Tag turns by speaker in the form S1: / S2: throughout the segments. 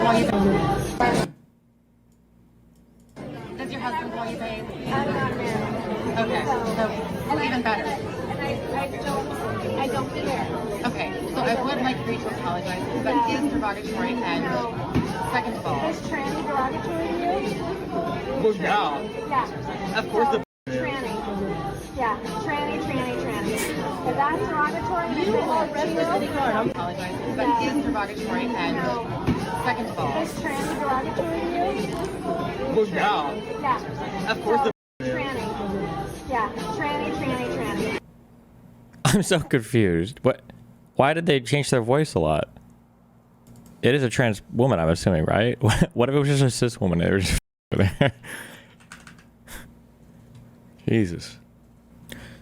S1: call you babe? Does your husband call you babe?
S2: I'm not married.
S1: Okay, so even better.
S2: And I don't care.
S1: Okay, so I would like for you to apologize because that is derogatory, and second of all,
S2: Is tranny derogatory to you?
S3: Well, yeah.
S2: Yeah.
S3: Of course
S2: So,
S3: the
S2: tranny. Yeah, tranny. If that's derogatory, you are
S1: I apologize because that is derogatory, and second of all,
S2: Is tranny derogatory to you?
S3: Well, yeah.
S2: Yeah.
S3: Of course
S2: So,
S3: the
S2: tranny. Yeah, tranny.
S4: I'm so confused. What? Why did they change their voice a lot? It is a trans woman, I'm assuming, right? What if it was just a cis woman? They were just there. Jesus.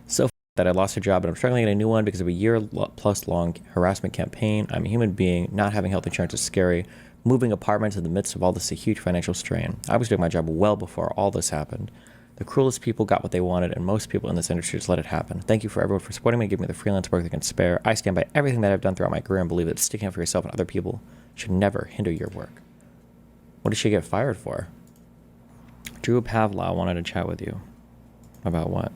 S4: So that I lost a job and I'm struggling to get a new one because of a year-plus long harassment campaign. I'm a human being. Not having health insurance is scary. Moving apartments in the midst of all this is a huge financial strain. I was doing my job well before all this happened. The cruelest people got what they wanted, and most people in this industry just let it happen. Thank you for everyone for supporting me and giving me the freelance work they can spare. I stand by everything that I've done throughout my career and believe that sticking up for yourself and other people should never hinder your work. What did she get fired for? Drew Pavlov wanted to chat with you. About what?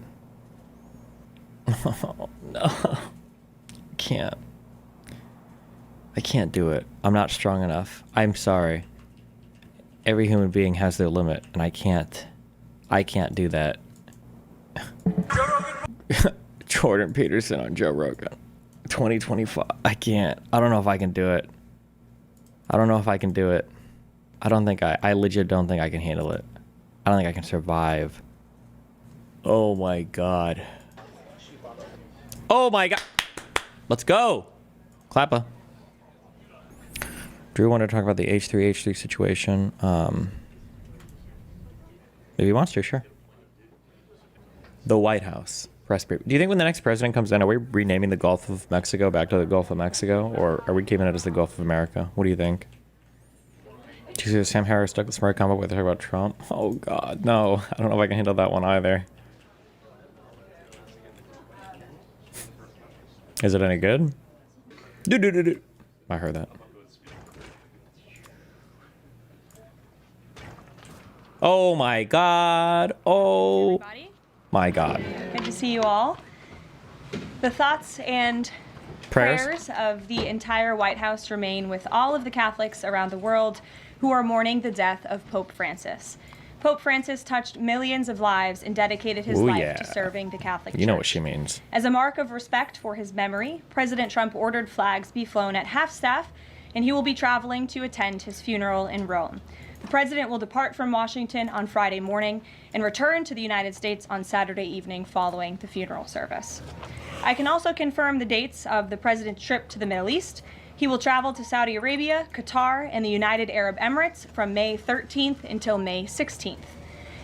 S4: Oh, no. I can't do it. I'm not strong enough. I'm sorry. Every human being has their limit, and I can't do that. Jordan Peterson on Joe Rogan. 2025. I can't. I don't know if I can do it. I legit don't think I can handle it. I don't think I can survive. Oh my god. Oh my god. Let's go. Clappa. Drew wanted to talk about the H3 situation. If he wants to, sure. The White House. Press brief. Do you think when the next president comes in, are we renaming the Gulf of Mexico back to the Gulf of Mexico? Or are we keeping it as the Gulf of America? What do you think? Did you see the Sam Harris Douglas Murray combo with her about Trump? Oh god, no. I don't know if I can handle that one either. Is it any good? Do. I heard that. Oh my god. Oh
S5: everybody.
S4: My god.
S5: Good to see you all. The thoughts and prayers of the entire White House remain with all of the Catholics around the world who are mourning the death of Pope Francis. Pope Francis touched millions of lives and dedicated his life to serving the Catholic Church.
S4: You know what she means.
S5: As a mark of respect for his memory, President Trump ordered flags be flown at half-staff, and he will be traveling to attend his funeral in Rome. The president will depart from Washington on Friday morning and return to the United States on Saturday evening following the funeral service. I can also confirm the dates of the president's trip to the Middle East. He will travel to Saudi Arabia, Qatar, and the United Arab Emirates from May 13th until May 16th.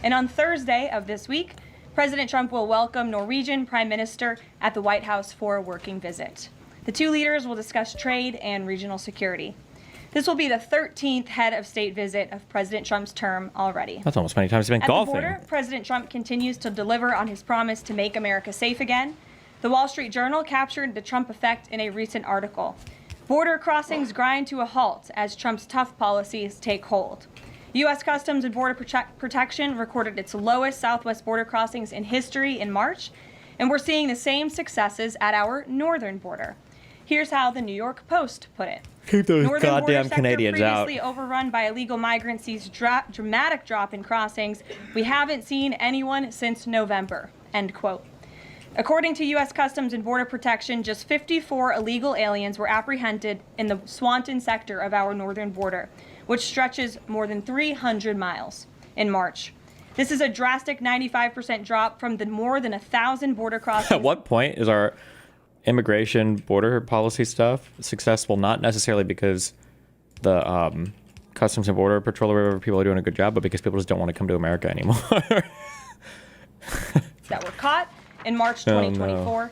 S5: And on Thursday of this week, President Trump will welcome Norwegian Prime Minister at the White House for a working visit. The two leaders will discuss trade and regional security. This will be the 13th head of state visit of President Trump's term already.
S4: That's almost many times he's been golfing.
S5: At the border, President Trump continues to deliver on his promise to make America safe again. The Wall Street Journal captured the Trump effect in a recent article. Border crossings grind to a halt as Trump's tough policies take hold. U.S. Customs and Border Protection recorded its lowest southwest border crossings in history in March, and we're seeing the same successes at our northern border. Here's how the New York Post put it.
S4: Keep those
S5: Northern
S4: goddamn
S5: border
S4: Canadians
S5: sector
S4: out.
S5: previously overrun by illegal migrants sees dramatic drop in crossings. We haven't seen anyone since November, end quote. According to U.S. Customs and Border Protection, just 54 illegal aliens were apprehended in the Swanton sector of our northern border, which stretches more than 300 miles in March. This is a drastic 95% drop from the more than 1,000 border crossings.
S4: At what point is our immigration border policy stuff successful? Not necessarily because the Customs and Border Patrol or whatever people are doing a good job, but because people just don't want to come to America anymore.
S5: That were caught in March 2024.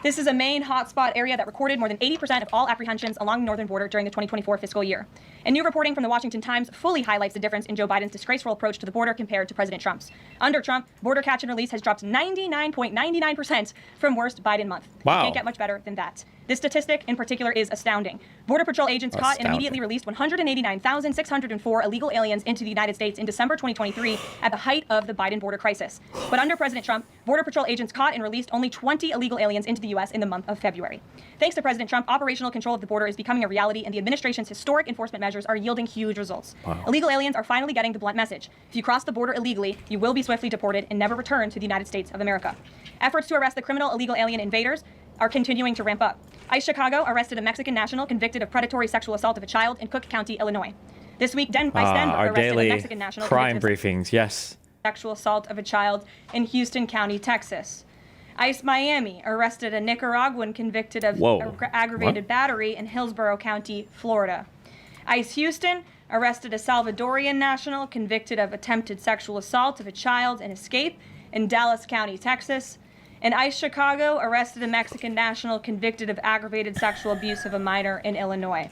S5: This is a main hotspot area that recorded more than 80% of all apprehensions along the northern border during the 2024 fiscal year. And new reporting from the Washington Times fully highlights the difference in Joe Biden's disgraceful approach to the border compared to President Trump's. Under Trump, border catch and release has dropped 99.99% from worst Biden month.
S4: Wow.
S5: Can't get much better than that. This statistic in particular is astounding. Border Patrol agents caught and immediately released 189,604 illegal aliens into the United States in December 2023 at the height of the Biden border crisis. But under President Trump, Border Patrol agents caught and released only 20 illegal aliens into the U.S. in the month of February. Thanks to President Trump, operational control of the border is becoming a reality, and the administration's historic enforcement measures are yielding huge results.
S4: Wow.
S5: Illegal aliens are finally getting the blunt message. If you cross the border illegally, you will be swiftly deported and never return to the United States of America. Efforts to arrest the criminal illegal alien invaders are continuing to ramp up. ICE Chicago arrested a Mexican national convicted of predatory sexual assault of a child in Cook County, Illinois. This week, ICE Denver
S4: our
S5: arrested
S4: daily
S5: a Mexican national
S4: crime
S5: convicted of
S4: briefings, yes.
S5: sexual assault of a child in Houston County, Texas. ICE Miami arrested a Nicaraguan convicted of aggravated battery in Hillsborough County, Florida. ICE Houston arrested a Salvadorian national convicted of attempted sexual assault of a child and escape in Dallas County, Texas. And ICE Chicago arrested a Mexican national convicted of aggravated sexual abuse of a minor in Illinois.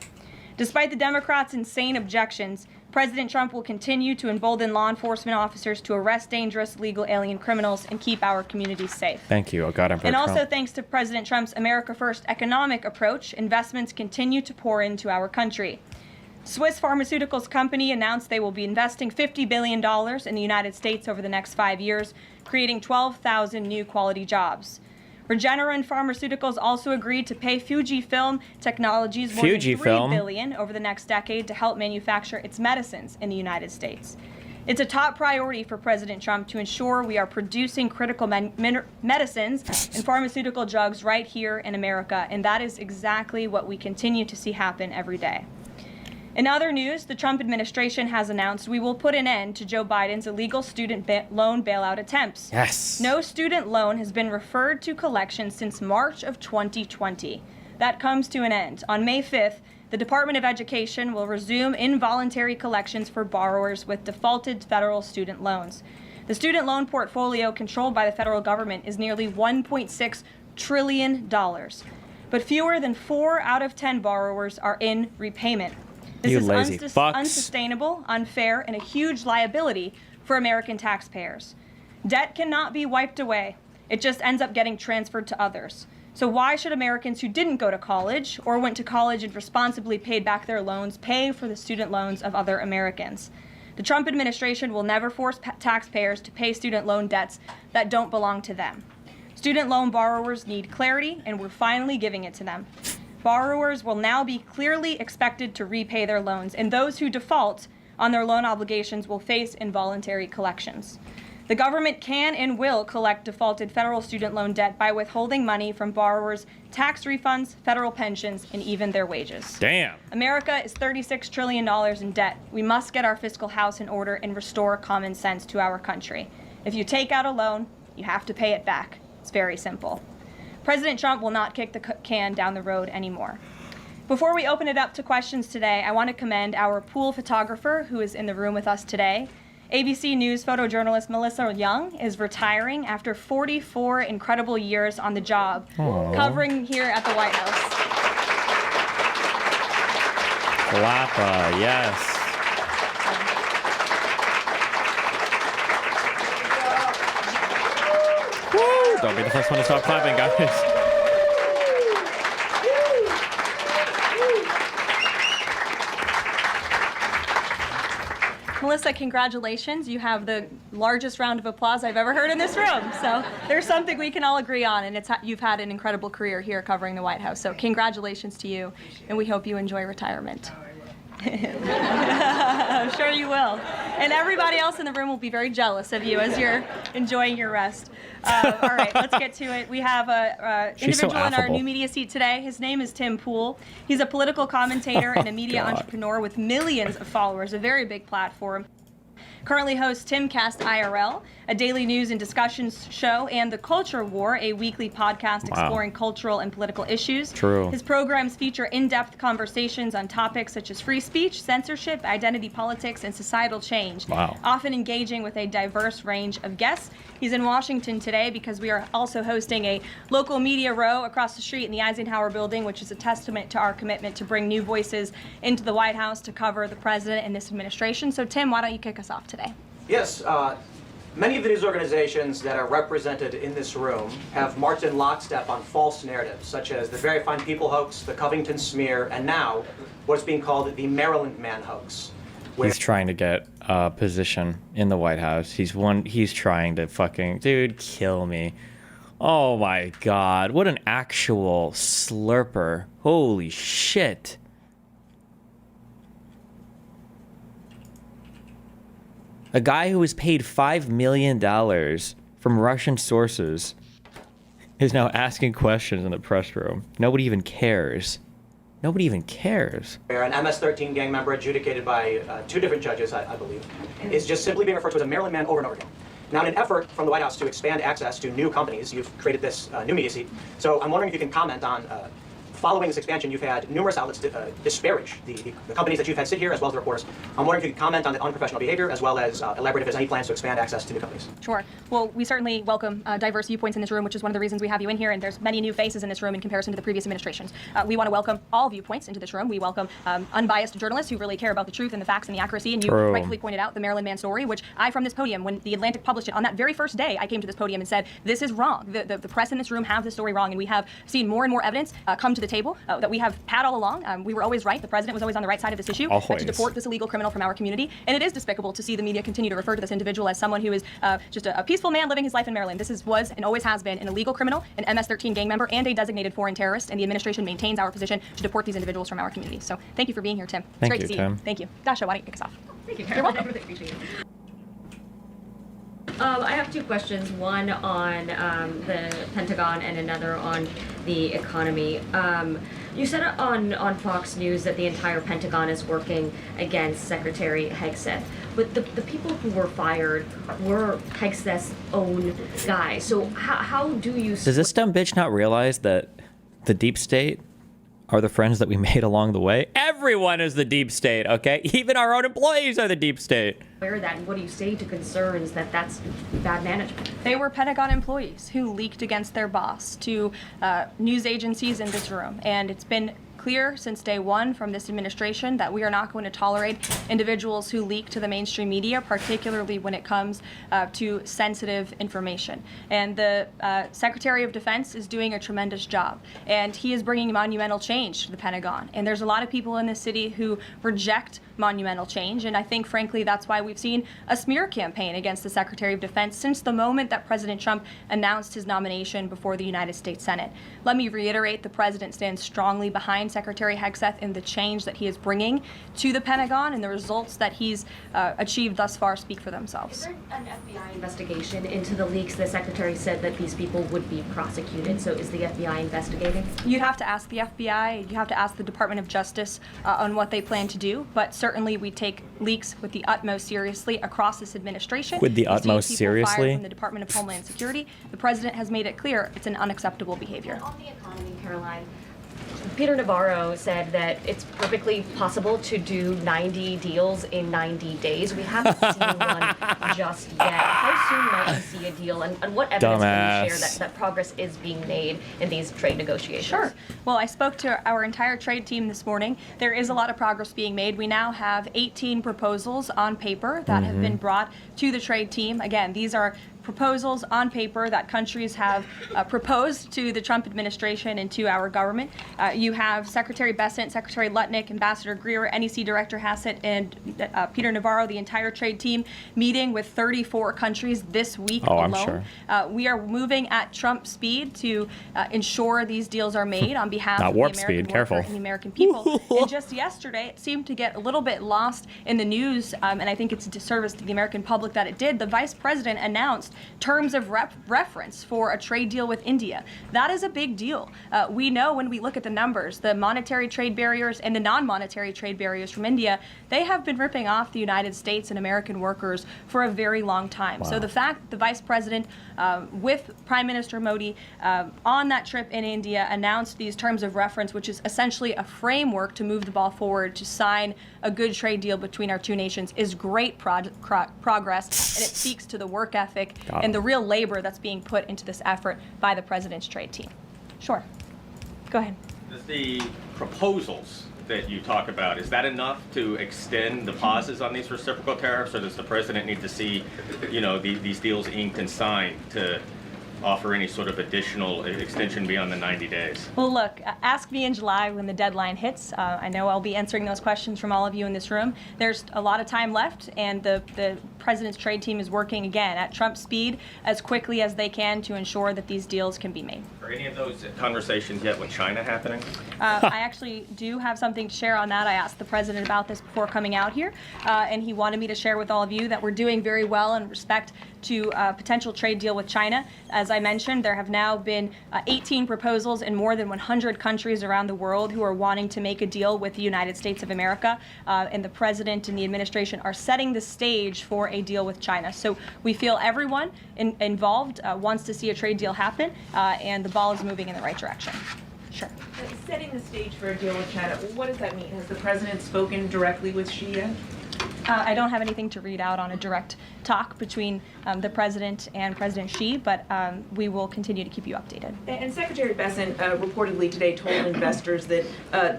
S5: Despite the Democrats' insane objections, President Trump will continue to embolden law enforcement officers to arrest dangerous legal alien criminals and keep our communities safe.
S4: Thank you. Oh, God, I'm very
S5: And also,
S4: Trump.
S5: thanks to President Trump's America First economic approach, investments continue to pour into our country. Swiss pharmaceuticals company announced they will be investing $50 billion in the United States over the next 5 years, creating 12,000 new quality jobs. Regeneron Pharmaceuticals also agreed to pay Fujifilm Technologies more than $3 billion over the next decade to help manufacture its medicines in the United States. It's a top priority for President Trump to ensure we are producing critical medicines and pharmaceutical drugs right here in America, and that is exactly what we continue to see happen every day. In other news, the Trump administration has announced we will put an end to Joe Biden's illegal student loan bailout attempts.
S4: Yes.
S5: No student loan has been referred to collection since March of 2020. That comes to an end. On May 5th, the Department of Education will resume involuntary collections for borrowers with defaulted federal student loans. The student loan portfolio controlled by the federal government is nearly $1.6 trillion. But fewer than 4 out of 10 borrowers are in repayment. This is unsustainable, unfair, and a huge liability for American taxpayers. Debt cannot be wiped away. It just ends up getting transferred to others. So why should Americans who didn't go to college or went to college and responsibly paid back their loans pay for the student loans of other Americans? The Trump administration will never force taxpayers to pay student loan debts that don't belong to them. Student loan borrowers need clarity, and we're finally giving it to them. Borrowers will now be clearly expected to repay their loans, and those who default on their loan obligations will face involuntary collections. The government can and will collect defaulted federal student loan debt by withholding money from borrowers, tax refunds, federal pensions, and even their wages.
S4: Damn.
S5: America is $36 trillion in debt. We must get our fiscal house in order and restore common sense to our country. If you take out a loan, you have to pay it back. It's very simple. President Trump will not kick the can down the road anymore. Before we open it up to questions today, I want to commend our pool photographer who is in the room with us today. ABC News photojournalist Melissa Young is retiring after 44 incredible years on the job, covering here at the White House.
S4: Lapa, yes. Don't be the first one to stop clapping, guys.
S5: Melissa, congratulations. You have the largest round of applause I've ever heard in this room. So there's something we can all agree on, and you've had an incredible career here covering the White House. So congratulations to you, and we hope you enjoy retirement. I'm sure you will. And everybody else in the room will be very jealous of you as you're enjoying your rest. All right, let's get to it. We have an individual in our new media seat today. His name is Tim Pool. He's a political commentator and a media entrepreneur with millions of followers, a very big platform. currently hosts Timcast IRL, a daily news and discussions show, and The Culture War, a weekly podcast exploring cultural and political issues.
S4: True.
S5: His programs feature in-depth conversations on topics such as free speech, censorship, identity politics, and societal change, often engaging with a diverse range of guests. He's in Washington today because we are also hosting a local media row across the street in the Eisenhower building, which is a testament to our commitment to bring new voices into the White House to cover the president and this administration. So Tim, why don't you kick us off today?
S3: Yes, many of the news organizations that are represented in this room have marched in lockstep on false narratives, such as the Very Fine People hoax, the Covington smear, and now what's being called the Maryland Man hoax.
S4: He's trying to get a position in the White House. He's trying to fucking, dude, kill me. Oh my God, what an actual slurper. Holy shit. A guy who was paid $5 million from Russian sources is now asking questions in the press room. Nobody even cares. Nobody even cares.
S3: An MS-13 gang member adjudicated by 2 different judges, I believe, is just simply being referred to as a Maryland man over and over again. Now, in an effort from the White House to expand access to new companies, you've created this new media seat. So I'm wondering if you can comment on, following this expansion, you've had numerous outlets disparage the companies that you've had sit here, as well as the reporters. I'm wondering if you can comment on the unprofessional behavior, as well as elaborate if there's any plans to expand access to new companies.
S5: Sure. Well, we certainly welcome diverse viewpoints in this room, which is one of the reasons we have you in here, and there's many new faces in this room in comparison to the previous administrations. We want to welcome all viewpoints into this room. We welcome unbiased journalists who really care about the truth and the facts and the accuracy, and you rightfully pointed out the Maryland Man story, which I, from this podium, when The Atlantic published it, on that very first day, I came to this podium and said, this is wrong. The press in this room have this story wrong, and we have seen more and more evidence come to the table that we have had all along. We were always right. The president was always on the right side of this issue to deport this illegal criminal from our community. And it is despicable to see the media continue to refer to this individual as someone who is just a peaceful man living his life in Maryland. This was and always has been an illegal criminal, an MS-13 gang member, and a designated foreign terrorist. And the administration maintains our position to deport these individuals from our community. So thank you for being here, Tim. It's great to see you. Thank you. Dasha, why don't you kick us off?
S6: Thank you.
S5: You're welcome.
S6: I really appreciate it. I have 2 questions, one on the Pentagon and another on the economy. You said on Fox News that the entire Pentagon is working against Secretary Hegseth, but the people who were fired were Hegseth's own guys. So how do you...
S4: Does this dumb bitch not realize that the deep state are the friends that we made along the way? Everyone is the deep state, okay? Even our own employees are the deep state.
S6: Where that, and what do you say to concerns that that's bad management?
S5: They were Pentagon employees who leaked against their boss to news agencies in this room. And it's been clear since day one from this administration that we are not going to tolerate individuals who leak to the mainstream media, particularly when it comes to sensitive information. And the Secretary of Defense is doing a tremendous job, and he is bringing monumental change to the Pentagon. And there's a lot of people in this city who reject monumental change, and I think, frankly, that's why we've seen a smear campaign against the Secretary of Defense since the moment that President Trump announced his nomination before the United States Senate. Let me reiterate, the president stands strongly behind Secretary Hegseth in the change that he is bringing to the Pentagon, and the results that he's achieved thus far speak for themselves.
S6: Is there an FBI investigation into the leaks? The Secretary said that these people would be prosecuted, so is the FBI investigating?
S5: You'd have to ask the FBI, you have to ask the Department of Justice on what they plan to do, but certainly we take leaks with the utmost seriously across this administration.
S4: With the utmost seriously?
S5: From the Department of Homeland Security, the president has made it clear it's an unacceptable behavior.
S6: And on the economy, Caroline, Peter Navarro said that it's perfectly possible to do 90 deals in 90 days. We haven't seen one just yet. How soon might we see a deal, and what evidence can you share that progress is being made in these trade negotiations?
S5: Sure. Well, I spoke to our entire trade team this morning. There is a lot of progress being made. We now have 18 proposals on paper that have been brought to the trade team. Again, these are proposals on paper that countries have proposed to the Trump administration and to our government. You have Secretary Bessent, Secretary Lutnick, Ambassador Greer, NEC Director Hassett, and Peter Navarro, the entire trade team, meeting with 34 countries this week alone. I'm sure. We are moving at Trump speed to ensure these deals are made on behalf of the American worker and the American people. And just yesterday, it seemed to get a little bit lost in the news, and I think it's a disservice to the American public that it did. The Vice President announced terms of reference for a trade deal with India. That is a big deal. We know when we look at the numbers, the monetary trade barriers and the non-monetary trade barriers from India, they have been ripping off the United States and American workers for a very long time.
S4: Wow.
S5: So the fact the Vice President with Prime Minister Modi on that trip in India announced these terms of reference, which is essentially a framework to move the ball forward to sign a good trade deal between our two nations, is great progress, and it speaks to the work ethic and the real labor that's being put into this effort by the president's trade team. Sure. Go ahead.
S7: The proposals that you talk about, is that enough to extend the pauses on these reciprocal tariffs, or does the president need to see, these deals inked and signed to offer any sort of additional extension beyond the 90 days?
S5: Well, look, ask me in July when the deadline hits. I know I'll be answering those questions from all of you in this room. There's a lot of time left, and the president's trade team is working again at Trump speed as quickly as they can to ensure that these deals can be made.
S7: Are any of those conversations yet with China happening?
S5: I actually do have something to share on that. I asked the president about this before coming out here, and he wanted me to share with all of you that we're doing very well in respect to a potential trade deal with China. As I mentioned, there have now been 18 proposals in more than 100 countries around the world who are wanting to make a deal with the United States of America, and the president and the administration are setting the stage for a deal with China. So we feel everyone involved wants to see a trade deal happen, and the ball is moving in the right direction. Sure.
S8: Setting the stage for a deal with China, what does that mean? Has the president spoken directly with Xi yet?
S5: I don't have anything to read out on a direct talk between the president and President Xi, but we will continue to keep you updated.
S8: And Secretary Bessent reportedly today told investors that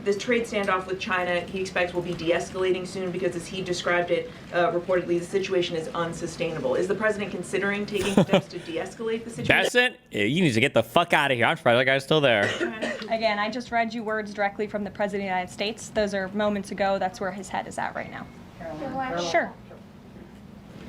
S8: this trade standoff with China he expects will be de-escalating soon because, as he described it, reportedly the situation is unsustainable. Is the president considering taking steps to de-escalate the situation?
S4: Bessent, you need to get the fuck out of here. I'm surprised that guy's still there.
S5: Again, I just read you words directly from the President of the United States. Those are moments ago. That's where his head is at right now. Sure.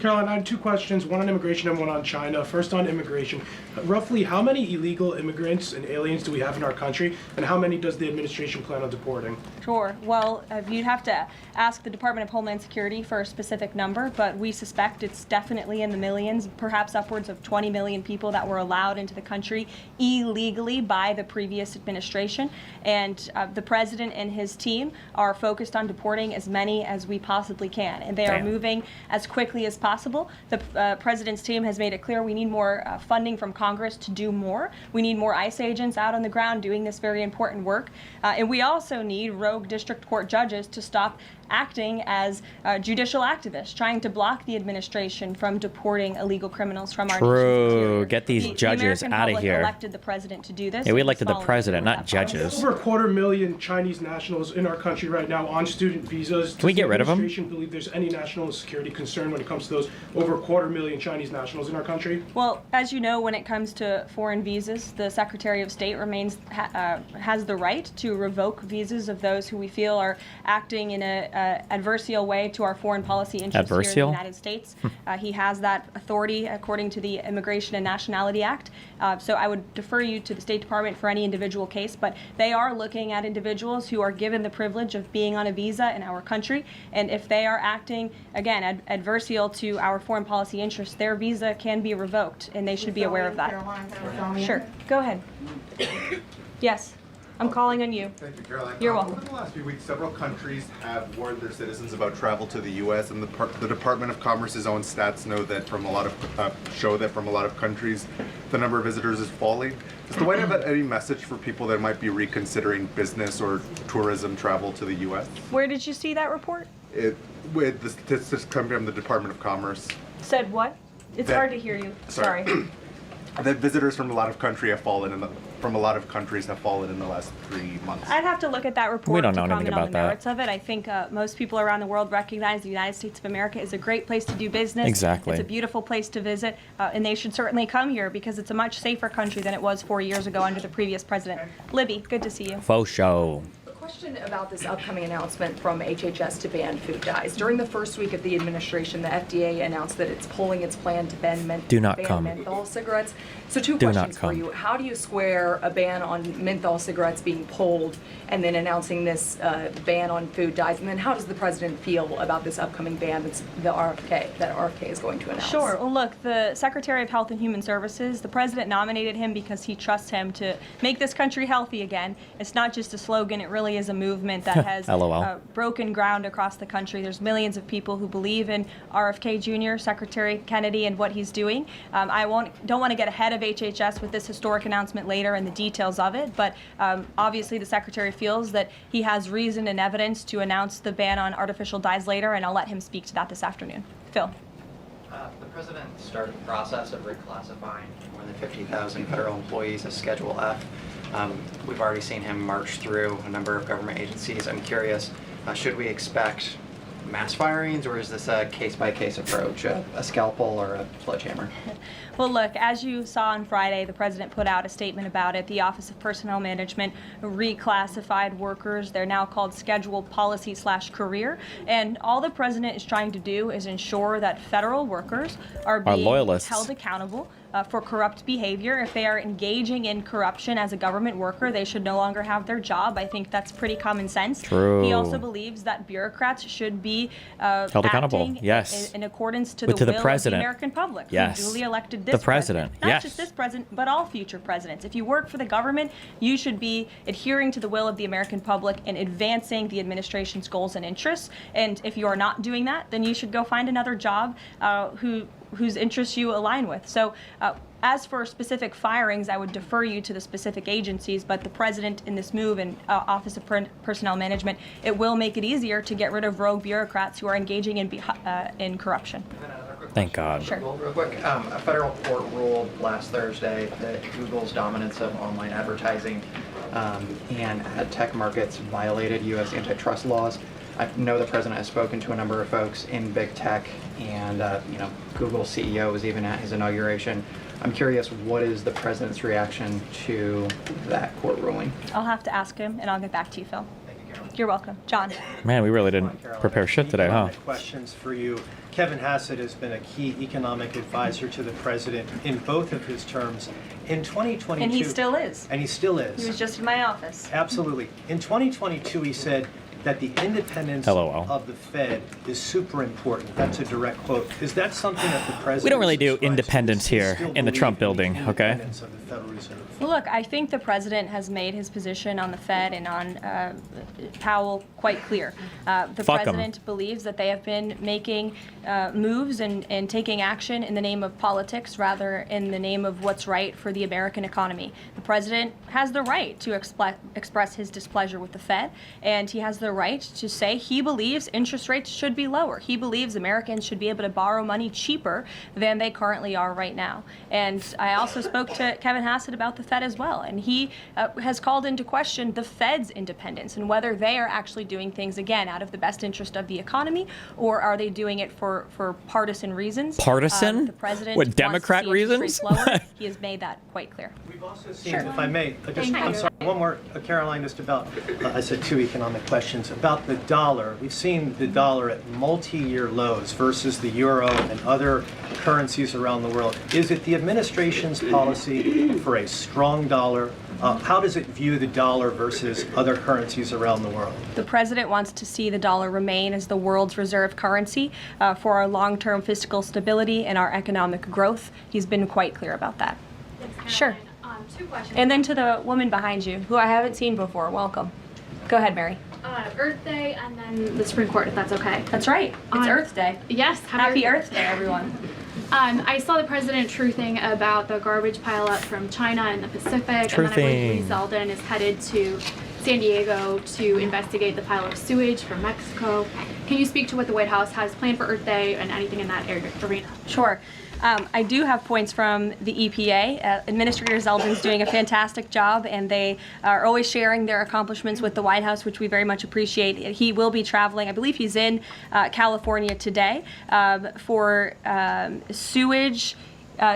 S9: Caroline, I had two questions, one on immigration and one on China. First on immigration. Roughly how many illegal immigrants and aliens do we have in our country, and how many does the administration plan on deporting?
S5: Sure. Well, you'd have to ask the Department of Homeland Security for a specific number, but we suspect it's definitely in the millions, perhaps upwards of 20 million people that were allowed into the country illegally by the previous administration. And the president and his team are focused on deporting as many as we possibly can, and they are moving as quickly as possible. The president's team has made it clear we need more funding from Congress to do more. We need more ICE agents out on the ground doing this very important work. And we also need rogue district court judges to stop acting as judicial activists, trying to block the administration from deporting illegal criminals from our nation.
S4: Get these judges out of here.
S5: Elected the president to do this.
S4: Yeah, we elected the president, not judges.
S9: Over 250,000 Chinese nationals in our country right now on student visas.
S4: Can we get rid of them?
S9: Does the administration believe there's any national security concern when it comes to those over 250,000 Chinese nationals in our country?
S5: Well, as you know, when it comes to foreign visas, the Secretary of State has the right to revoke visas of those who we feel are acting in a adversarial way to our foreign policy interests here in the United States. He has that authority according to the Immigration and Nationality Act. So I would defer you to the State Department for any individual case, but they are looking at individuals who are given the privilege of being on a visa in our country, and if they are acting, again, adversarial to our foreign policy interests, their visa can be revoked, and they should be aware of that. Sure. Go ahead. Yes. I'm calling on you.
S10: Thank you, Caroline.
S5: You're welcome.
S10: Over the last few weeks, several countries have warned their citizens about travel to the U.S., and the Department of Commerce's own stats know that from a lot of countries, the number of visitors is falling. Does the White House have any message for people that might be reconsidering business or tourism travel to the U.S.?
S5: Where did you see that report?
S10: With the statistics coming from the Department of Commerce.
S5: Said what? It's hard to hear you. Sorry.
S10: That visitors from a lot of countries have fallen in the last 3 months.
S5: I'd have to look at that report
S4: We don't know
S5: to
S4: anything
S5: comment on
S4: about
S5: the
S4: that.
S5: merits of it. I think most people around the world recognize the United States of America is a great place to do business.
S4: Exactly.
S5: It's a beautiful place to visit, and they should certainly come here because it's a much safer country than it was 4 years ago under the previous president. Libby, good to see you.
S4: Faux show.
S11: question about this upcoming announcement from HHS to ban food dyes. During the first week of the administration, the FDA announced that it's pulling its plan to ban menthol cigarettes. So two questions for you. How do you square a ban on menthol cigarettes being pulled and then announcing this ban on food dyes? And then how does the president feel about this upcoming ban that RFK is going to announce?
S5: Sure. Well, look, the Secretary of Health and Human Services, the president nominated him because he trusts him to make this country healthy again. It's not just a slogan, it really is a movement that has broken ground across the country. There's millions of people who believe in RFK Jr., Secretary Kennedy, and what he's doing. I don't want to get ahead of HHS with this historic announcement later and the details of it, but obviously the Secretary feels that he has reason and evidence to announce the ban on artificial dyes later, and I'll let him speak to that this afternoon. Phil.
S12: The president started the process of reclassifying more than 50,000 federal employees as Schedule F. We've already seen him march through a number of government agencies. I'm curious, should we expect mass firings, or is this a case-by-case approach, a scalpel or a sledgehammer?
S5: Well, look, as you saw on Friday, the president put out a statement about it. The Office of Personnel Management reclassified workers. They're now called Scheduled Policy/Career. And all the president is trying to do is ensure that federal workers are being held accountable for corrupt behavior. If they are engaging in corruption as a government worker, they should no longer have their job. I think that's pretty common sense.
S4: True.
S5: He also believes that bureaucrats should be
S4: held accountable. Yes.
S5: In accordance to the will of the American public.
S4: Yes.
S5: Who duly elected this
S4: the president.
S5: Not just this president, but all future presidents. If you work for the government, you should be adhering to the will of the American public and advancing the administration's goals and interests. And if you are not doing that, then you should go find another job whose interests you align with. So as for specific firings, I would defer you to the specific agencies, but the president in this move and Office of Personnel Management, it will make it easier to get rid of rogue bureaucrats who are engaging in corruption.
S4: Thank God.
S5: Sure.
S12: Well, real quick, a federal court ruled last Thursday that Google's dominance of online advertising and ad tech markets violated U.S. antitrust laws. I know the president has spoken to a number of folks in big tech, and Google's CEO was even at his inauguration. I'm curious, what is the president's reaction to that court ruling?
S5: I'll have to ask him, and I'll get back to you, Phil. You're welcome. John.
S4: Man, we really didn't prepare shit today, huh?
S13: Questions for you. Kevin Hassett has been a key economic advisor to the president in both of his terms. In 2022...
S5: And he still is.
S13: And he still is.
S5: He was just in my office.
S13: Absolutely. In 2022, he said that the independence of the Fed is super important. That's a direct quote. Is that something that the president...
S4: We don't really do independence here in the Trump building, okay?
S5: Well, look, I think the president has made his position on the Fed and on Powell quite clear. The president believes that they have been making moves and taking action in the name of politics rather in the name of what's right for the American economy. The president has the right to express his displeasure with the Fed, and he has the right to say he believes interest rates should be lower. He believes Americans should be able to borrow money cheaper than they currently are right now. And I also spoke to Kevin Hassett about the Fed as well, and he has called into question the Fed's independence and whether they are actually doing things, again, out of the best interest of the economy, or are they doing it for partisan reasons.
S4: Partisan?
S5: The president
S4: what, Democrat reasons?
S5: He has made that quite clear.
S13: We've also seen, if I may, I'm sorry, one more, Caroline, just about, I said two economic questions, about the dollar. We've seen the dollar at multi-year lows versus the euro and other currencies around the world. Is it the administration's policy for a strong dollar? How does it view the dollar versus other currencies around the world?
S5: The president wants to see the dollar remain as the world's reserve currency for our long-term fiscal stability and our economic growth. He's been quite clear about that. Sure.
S14: Two questions.
S5: And then to the woman behind you, who I haven't seen before. Welcome. Go ahead, Mary.
S14: Earth Day and then the Supreme Court, if that's okay.
S5: That's right. It's Earth Day.
S14: Yes.
S5: Happy Earth Day, everyone.
S14: I saw the president truthing about the garbage pileup from China in the Pacific, and then I believe Lee Zeldin is headed to San Diego to investigate the pile of sewage from Mexico. Can you speak to what the White House has planned for Earth Day and anything in that arena?
S5: Sure. I do have points from the EPA. Administrator Zeldin's doing a fantastic job, and they are always sharing their accomplishments with the White House, which we very much appreciate. He will be traveling, I believe he's in California today, for sewage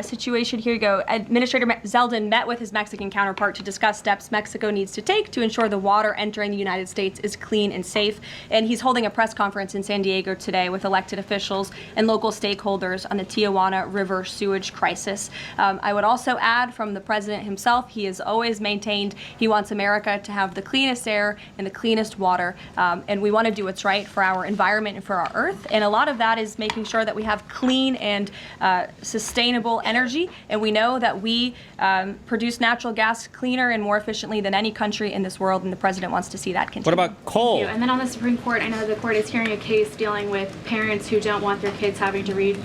S5: situation. Here you go. Administrator Zeldin met with his Mexican counterpart to discuss steps Mexico needs to take to ensure the water entering the United States is clean and safe. And he's holding a press conference in San Diego today with elected officials and local stakeholders on the Tijuana River sewage crisis. I would also add from the president himself, he has always maintained he wants America to have the cleanest air and the cleanest water. And we want to do what's right for our environment and for our earth. And a lot of that is making sure that we have clean and sustainable energy. And we know that we produce natural gas cleaner and more efficiently than any country in this world. And the president wants to see that continue.
S4: What about coal?
S14: And then on the Supreme Court, I know the court is hearing a case dealing with parents who don't want their kids having to read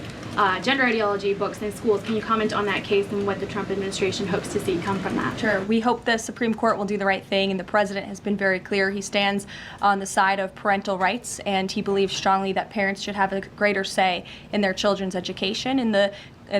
S14: gender ideology books in schools. Can you comment on that case and what the Trump administration hopes to see come from that?
S5: Sure. We hope the Supreme Court will do the right thing, and the president has been very clear. He stands on the side of parental rights, and he believes strongly that parents should have a greater say in their children's education and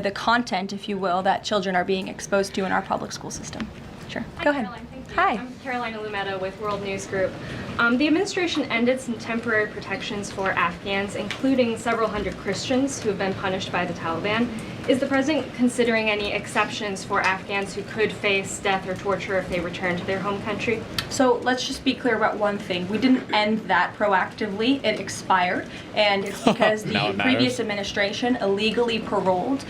S5: the content, if you will, that children are being exposed to in our public school system. Sure. Go ahead.
S15: Caroline, thank you.
S5: Hi.
S15: I'm Carolina Lumetta with World News Group. The administration ended some temporary protections for Afghans, including several hundred Christians who have been punished by the Taliban. Is the president considering any exceptions for Afghans who could face death or torture if they return to their home country?
S5: So let's just be clear about one thing. We didn't end that proactively. It expired, and it's because the previous administration illegally paroled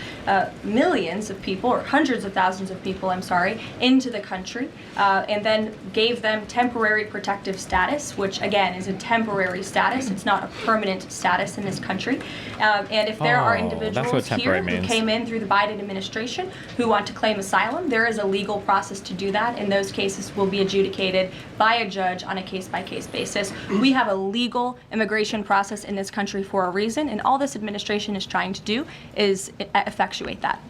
S5: millions of people, or hundreds of thousands of people, into the country, and then gave them temporary protective status, which again is a temporary status. It's not a permanent status in this country. And if there are individuals here who came in through the Biden administration who want to claim asylum, there is a legal process to do that, and those cases will be adjudicated by a judge on a case-by-case basis. We have a legal immigration process in this country for a reason, and all this administration is trying to do is effectuate that.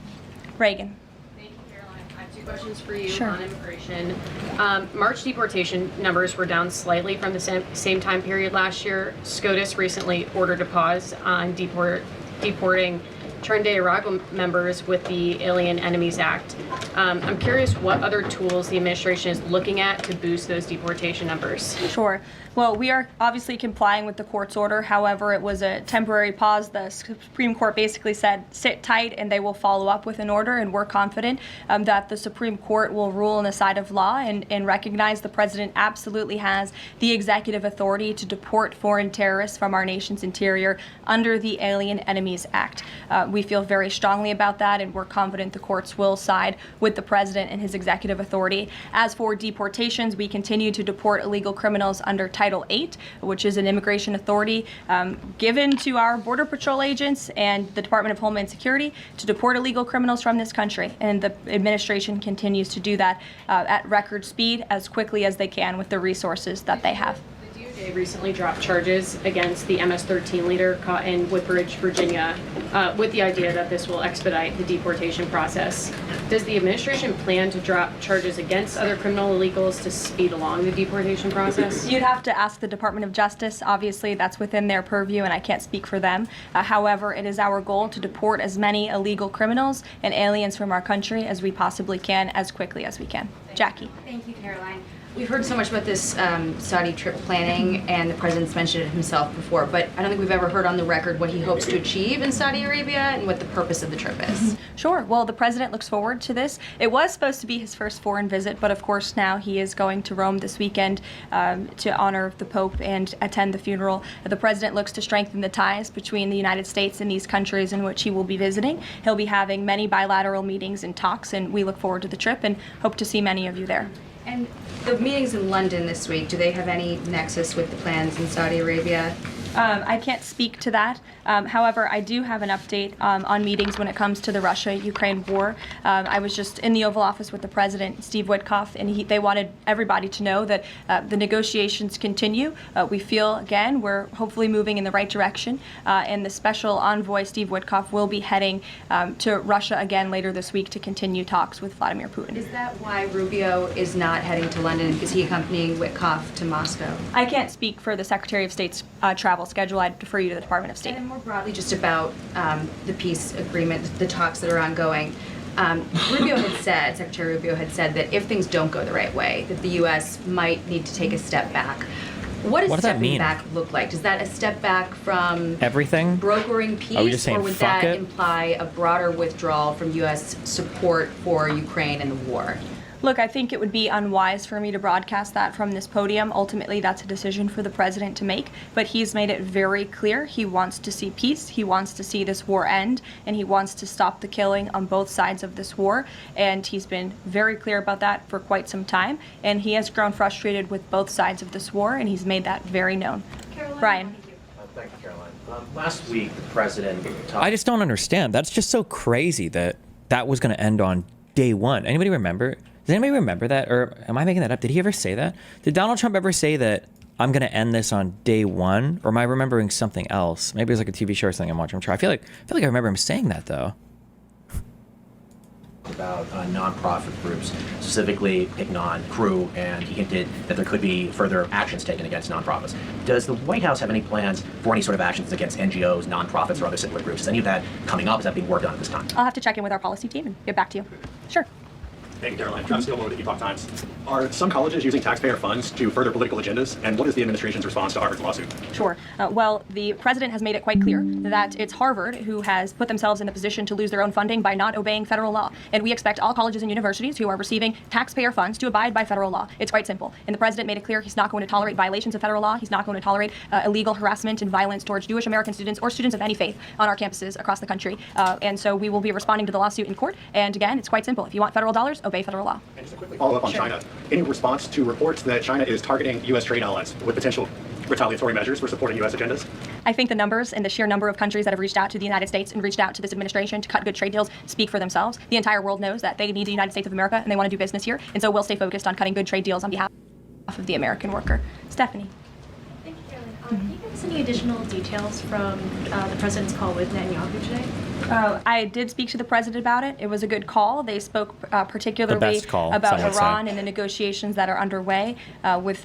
S5: Reagan.
S16: Thank you, Caroline. I have two questions for you
S5: Sure.
S16: on immigration. March deportation numbers were down slightly from the same time period last year. SCOTUS recently ordered a pause on deporting turned day Iraq members with the Alien Enemies Act. I'm curious what other tools the administration is looking at to boost those deportation numbers.
S5: Sure. Well, we are obviously complying with the court's order. However, it was a temporary pause. The Supreme Court basically said, sit tight, and they will follow up with an order, and we're confident that the Supreme Court will rule on the side of law and recognize the president absolutely has the executive authority to deport foreign terrorists from our nation's interior under the Alien Enemies Act. We feel very strongly about that, and we're confident the courts will side with the president and his executive authority. As for deportations, we continue to deport illegal criminals under Title VIII, which is an immigration authority given to our Border Patrol agents and the Department of Homeland Security to deport illegal criminals from this country. And the administration continues to do that at record speed as quickly as they can with the resources that they have.
S16: They recently dropped charges against the MS-13 leader caught in Woodbridge, Virginia, with the idea that this will expedite the deportation process. Does the administration plan to drop charges against other criminal illegals to speed along the deportation process?
S5: You'd have to ask the Department of Justice. Obviously, that's within their purview, and I can't speak for them. However, it is our goal to deport as many illegal criminals and aliens from our country as we possibly can, as quickly as we can. Jackie.
S17: Thank you, Caroline. We've heard so much about this Saudi trip planning, and the president's mentioned it himself before, but I don't think we've ever heard on the record what he hopes to achieve in Saudi Arabia and what the purpose of the trip is.
S5: Sure. Well, the president looks forward to this. It was supposed to be his first foreign visit, but of course now he is going to Rome this weekend to honor the Pope and attend the funeral. The president looks to strengthen the ties between the United States and these countries in which he will be visiting. He'll be having many bilateral meetings and talks, and we look forward to the trip and hope to see many of you there.
S17: And the meetings in London this week, do they have any nexus with the plans in Saudi Arabia?
S5: I can't speak to that. However, I do have an update on meetings when it comes to the Russia-Ukraine war. I was just in the Oval Office with the President, Steve Witkoff, and they wanted everybody to know that the negotiations continue. We feel, again, we're hopefully moving in the right direction, and the Special Envoy, Steve Witkoff, will be heading to Russia again later this week to continue talks with Vladimir Putin.
S17: Is that why Rubio is not heading to London? Is he accompanying Witkoff to Moscow?
S5: I can't speak for the Secretary of State's travel schedule. I'd defer you to the Department of State.
S17: And more broadly, just about the peace agreement, the talks that are ongoing. Secretary Rubio had said that if things don't go the right way, that the U.S. might need to take a step back. What does
S4: What does that
S17: stepping
S4: mean?
S17: back look like? Does that a step back from
S4: Everything?
S17: brokering peace,
S4: Are we just saying
S17: or would
S4: fuck
S17: that
S4: it?
S17: imply a broader withdrawal from U.S. support for Ukraine and the war?
S5: Look, I think it would be unwise for me to broadcast that from this podium. Ultimately, that's a decision for the president to make, but he's made it very clear he wants to see peace, he wants to see this war end, and he wants to stop the killing on both sides of this war, and he's been very clear about that for quite some time, and he has grown frustrated with both sides of this war, and he's made that very known. Brian.
S3: Thank you, Caroline. Last week, the president talked.
S4: I just don't understand. That's just so crazy that that was going to end on day one. Anybody remember? Does anybody remember that? Or am I making that up? Did he ever say that? Did Donald Trump ever say that I'm going to end this on day one? Or am I remembering something else? Maybe it was like a TV show or something I'm watching. I'm sure. I feel like I remember him saying that though.
S3: About nonprofit groups, specifically Pentagon, Crew, and he hinted that there could be further actions taken against nonprofits. Does the White House have any plans for any sort of actions against NGOs, nonprofits, or other similar groups? Is any of that coming up? Is that being worked on at this time?
S5: I'll have to check in with our policy team and get back to you. Sure.
S18: Thank you, Caroline. Travis Gilmore with the Epoch Times. Are some colleges using taxpayer funds to further political agendas? And what is the administration's response to Harvard's lawsuit?
S5: Sure. Well, the president has made it quite clear that it's Harvard who has put themselves in a position to lose their own funding by not obeying federal law. And we expect all colleges and universities who are receiving taxpayer funds to abide by federal law. It's quite simple. And the president made it clear he's not going to tolerate violations of federal law. He's not going to tolerate illegal harassment and violence towards Jewish American students or students of any faith on our campuses across the country. And so we will be responding to the lawsuit in court. And again, it's quite simple. If you want federal dollars, obey federal law.
S18: And just a quick follow-up on China. Any response to reports that China is targeting U.S. trade allies with potential retaliatory measures for supporting U.S. agendas?
S5: I think the numbers and the sheer number of countries that have reached out to the United States and reached out to this administration to cut good trade deals speak for themselves. The entire world knows that they need the United States of America and they want to do business here. And so we'll stay focused on cutting good trade deals on behalf of the American worker. Stephanie.
S14: Thank you, Caroline. Can you give us any additional details from the president's call with Netanyahu today?
S5: I did speak to the president about it. It was a good call. They spoke particularly
S4: call,
S5: about
S4: some would
S5: Iran
S4: say.
S5: and the negotiations that are underway with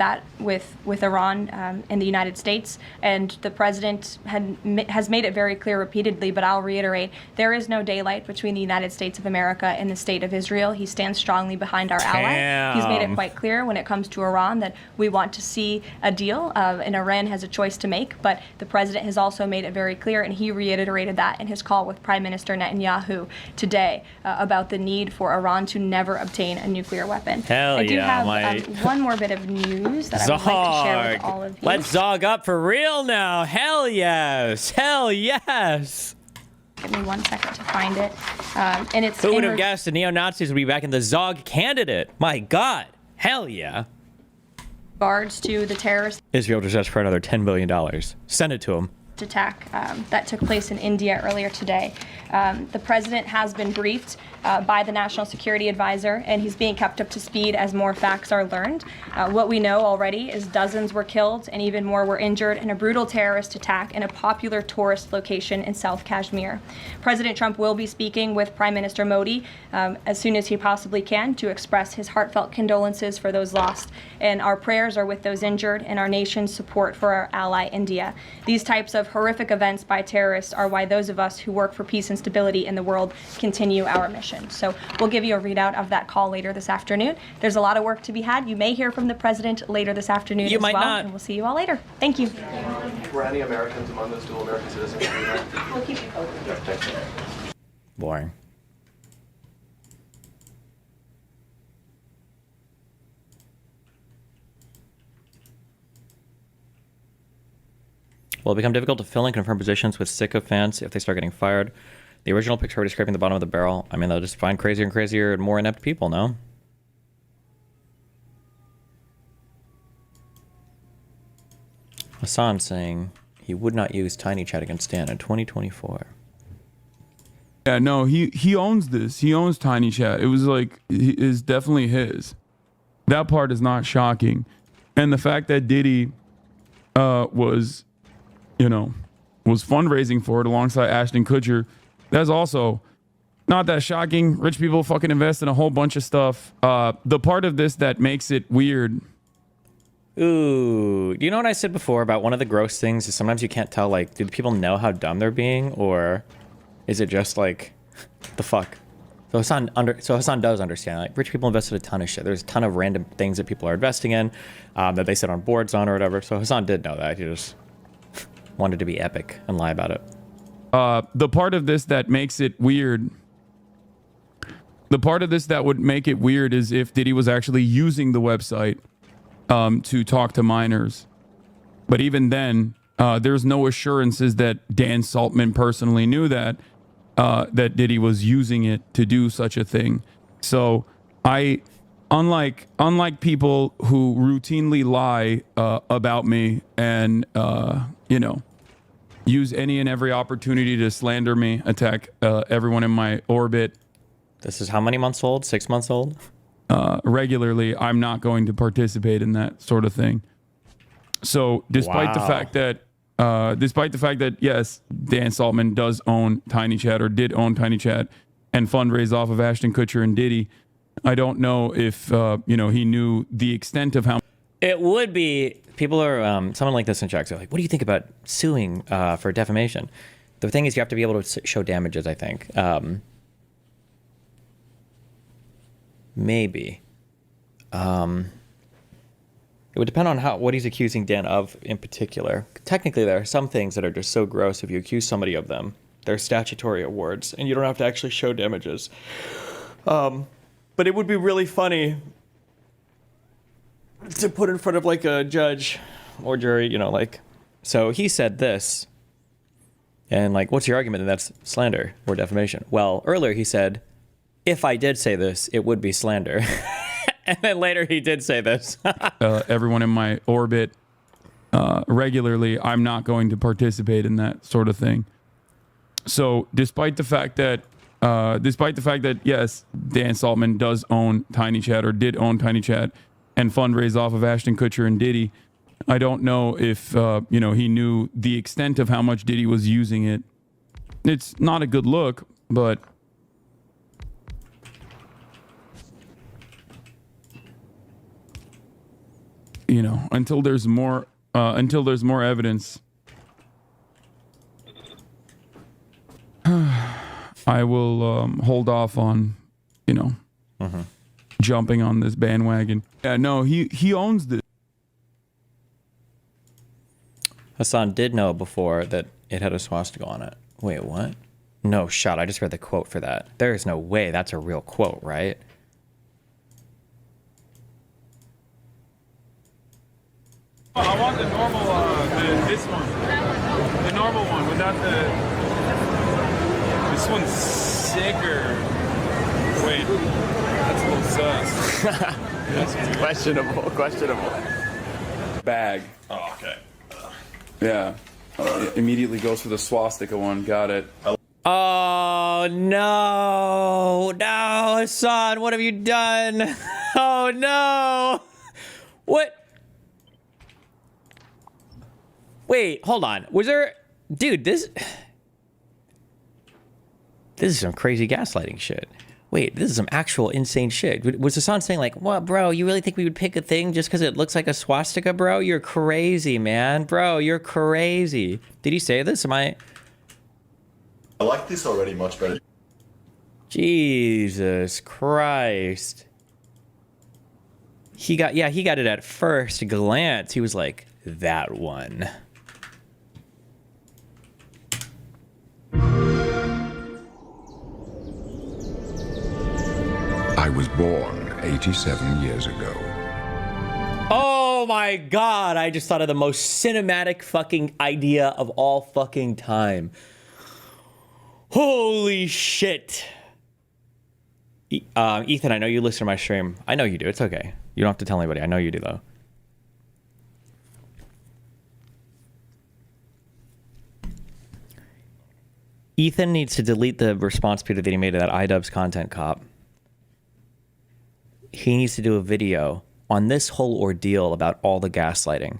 S5: Iran and the United States. And the president has made it very clear repeatedly, but I'll reiterate, there is no daylight between the United States of America and the state of Israel. He stands strongly behind our ally. He's made it quite clear when it comes to Iran that we want to see a deal, and Iran has a choice to make. But the president has also made it very clear, and he reiterated that in his call with Prime Minister Netanyahu today about the need for Iran to never obtain a nuclear weapon.
S4: Hell
S5: I do
S4: yeah,
S5: have one more bit of news that I would like to share with all of you.
S4: Let's zog up for real now. Hell yes. Hell yes.
S5: Give me 1 second to find it. And it's
S4: Who would have guessed the neo-Nazis would be back in the Zog candidate? My God. Hell yeah.
S5: regards to the terrorist
S4: Israel just asked for another $10 billion. Send it to them.
S5: attack that took place in India earlier today. The president has been briefed by the National Security Advisor, and he's being kept up to speed as more facts are learned. What we know already is dozens were killed and even more were injured in a brutal terrorist attack in a popular tourist location in South Kashmir. President Trump will be speaking with Prime Minister Modi as soon as he possibly can to express his heartfelt condolences for those lost. And our prayers are with those injured and our nation's support for our ally India. These types of horrific events by terrorists are why those of us who work for peace and stability in the world continue our mission. So we'll give you a readout of that call later this afternoon. There's a lot of work to be had. You may hear from the president later this afternoon
S4: You
S5: as
S4: might
S5: well.
S4: not.
S5: And we'll see you all later. Thank you.
S19: Were any Americans among those dual American citizens?
S5: We'll keep you posted.
S4: Boring. Will it become difficult to fill and confirm positions with sycophants if they start getting fired? The original picks are already scraping the bottom of the barrel. I mean, they'll just find crazier and crazier and more inept people, no? Hasan saying he would not use Tiny Chat against Stan in 2024.
S20: Yeah, no, he owns this. He owns Tiny Chat. It was like, it's definitely his. That part is not shocking. And the fact that Diddy was fundraising for it alongside Ashton Kutcher, that's also not that shocking. Rich people fucking invest in a whole bunch of stuff. The part of this that makes it weird.
S4: Ooh, do you know what I said before about one of the gross things is sometimes you can't tell, like, do the people know how dumb they're being, or is it just like, the fuck? So Hasan does understand. Like, rich people invested a ton of shit. There's a ton of random things that people are investing in that they sit on boards on or whatever. So Hasan did know that. He just wanted to be epic and lie about it.
S20: The part of this that makes it weird. The part of this that would make it weird is if Diddy was actually using the website to talk to minors. But even then, there's no assurances that Dan Saltman personally knew that Diddy was using it to do such a thing. So unlike people who routinely lie about me and use any and every opportunity to slander me, attack everyone in my orbit.
S4: This is how many months old? 6 months old?
S20: Regularly, I'm not going to participate in that sort of thing. So despite the fact that yes, Dan Saltman does own Tiny Chat or did own Tiny Chat and fundraise off of Ashton Kutcher and Diddy, I don't know if he knew the extent of how.
S4: It would be, people are, someone like this in chat, so like, what do you think about suing for defamation? The thing is, you have to be able to show damages, I think. Maybe. It would depend on what he's accusing Dan of in particular. Technically, there are some things that are just so gross, if you accuse somebody of them, they're statutory awards, and you don't have to actually show damages. But it would be really funny to put in front of like a judge or jury, so he said this, and like, what's your argument? And that's slander or defamation. Well, earlier he said, if I did say this, it would be slander. And then later he did say this.
S20: Everyone in my orbit regularly, I'm not going to participate in that sort of thing. So despite the fact that yes, Dan Saltman does own Tiny Chat or did own Tiny Chat and fundraise off of Ashton Kutcher and Diddy, I don't know if he knew the extent of how much Diddy was using it. It's not a good look, but until there's more evidence, I will hold off on jumping on this bandwagon. Yeah, no, he owns this.
S4: Hasan did know before that it had a swastika on it. Wait, what? No shot. I just read the quote for that. There is no way that's a real quote, right?
S20: I want the normal, this one. The normal one without the... This one's sicker. Wait, that's a little sus. That's questionable. Bag.
S7: Oh, okay.
S20: Yeah. It immediately goes for the swastika one. Got it.
S4: Oh, no. No, Hasan, what have you done? Oh, no. What? Wait, hold on. Was there... Dude, this is some crazy gaslighting shit. Wait, this is some actual insane shit. Was Hasan saying like, what, bro, you really think we would pick a thing just because it looks like a swastika, bro? You're crazy, man. Bro, you're crazy. Did he say this? I
S21: like this already much better.
S4: Jesus Christ. He got it at first glance. He was like, that one.
S22: I was born 87 years ago.
S4: Oh my God, I just thought of the most cinematic fucking idea of all fucking time. Holy shit. Ethan, I know you listen to my stream. I know you do, it's okay. You don't have to tell anybody, I know you do though. Ethan needs to delete the response video that he made to that iDubbbz content cop. He needs to do a video on this whole ordeal about all the gaslighting.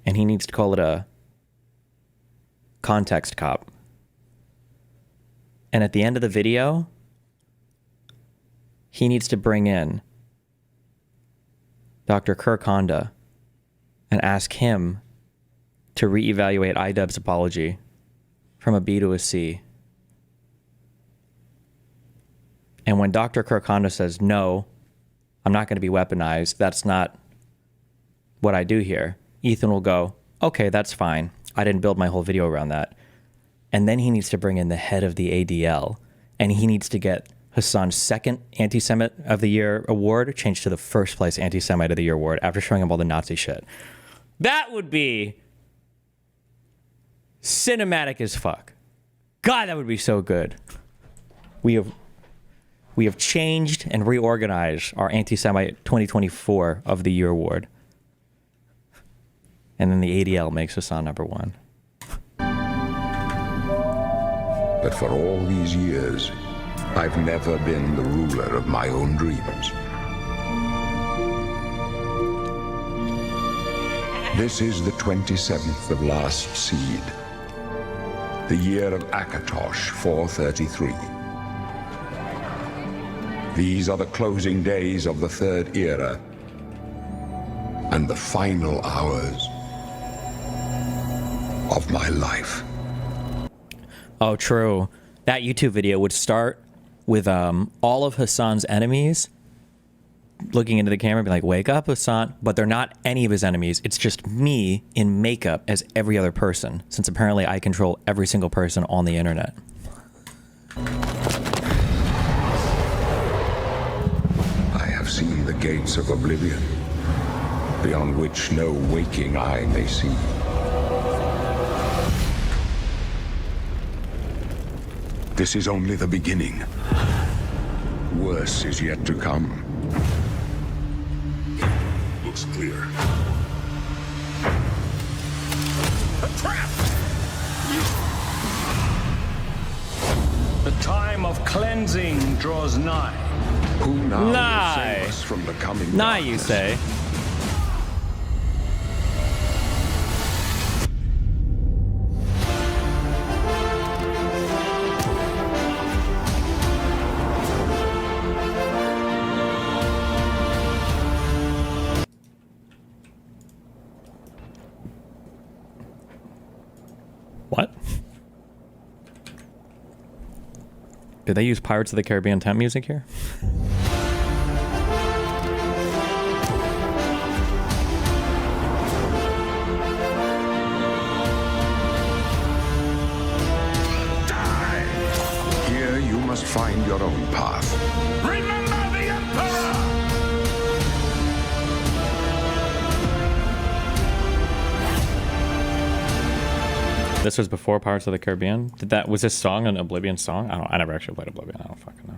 S4: And he needs to call it a context cop. And at the end of the video, he needs to bring in Dr. Kirk Honda and ask him to reevaluate iDubbbz's apology from a B to a C And when Dr. Kirk Honda says, no, I'm not going to be weaponized, that's not what I do here, Ethan will go, okay, that's fine. I didn't build my whole video around that. And then he needs to bring in the head of the ADL, and he needs to get Hasan's second Anti-Semite of the Year award changed to the first place Anti-Semite of the Year award after showing him all the Nazi shit. That would be cinematic as fuck. God, that would be so good. We have changed and reorganized our Anti-Semite 2024 of the Year award. And then the ADL makes Hasan #1.
S22: But for all these years, I've never been the ruler of my own dreams. This is the 27th of last seed, the year of Akatosh 433. These are the closing days of the third era and the final hours of my life.
S4: Oh, true. That YouTube video would start with all of Hasan's enemies looking into the camera and be like, wake up, Hasan. But they're not any of his enemies. It's just me in makeup as every other person, since apparently I control every single person on the internet.
S22: I have seen the gates of oblivion, beyond which no waking eye may see. This is only the beginning. Worse is yet to come. Looks clear.
S1: A trap! The time of cleansing draws nigh.
S22: Who now will
S4: Nigh.
S22: save us from the coming
S4: Nigh,
S22: darkness?
S4: you say? What? Did they use Pirates of the Caribbean temp music here?
S22: Here you must find your own path.
S1: Remember the Emperor!
S4: This was before Pirates of the Caribbean. Was this song an Oblivion song? I never actually played Oblivion. I don't fucking know.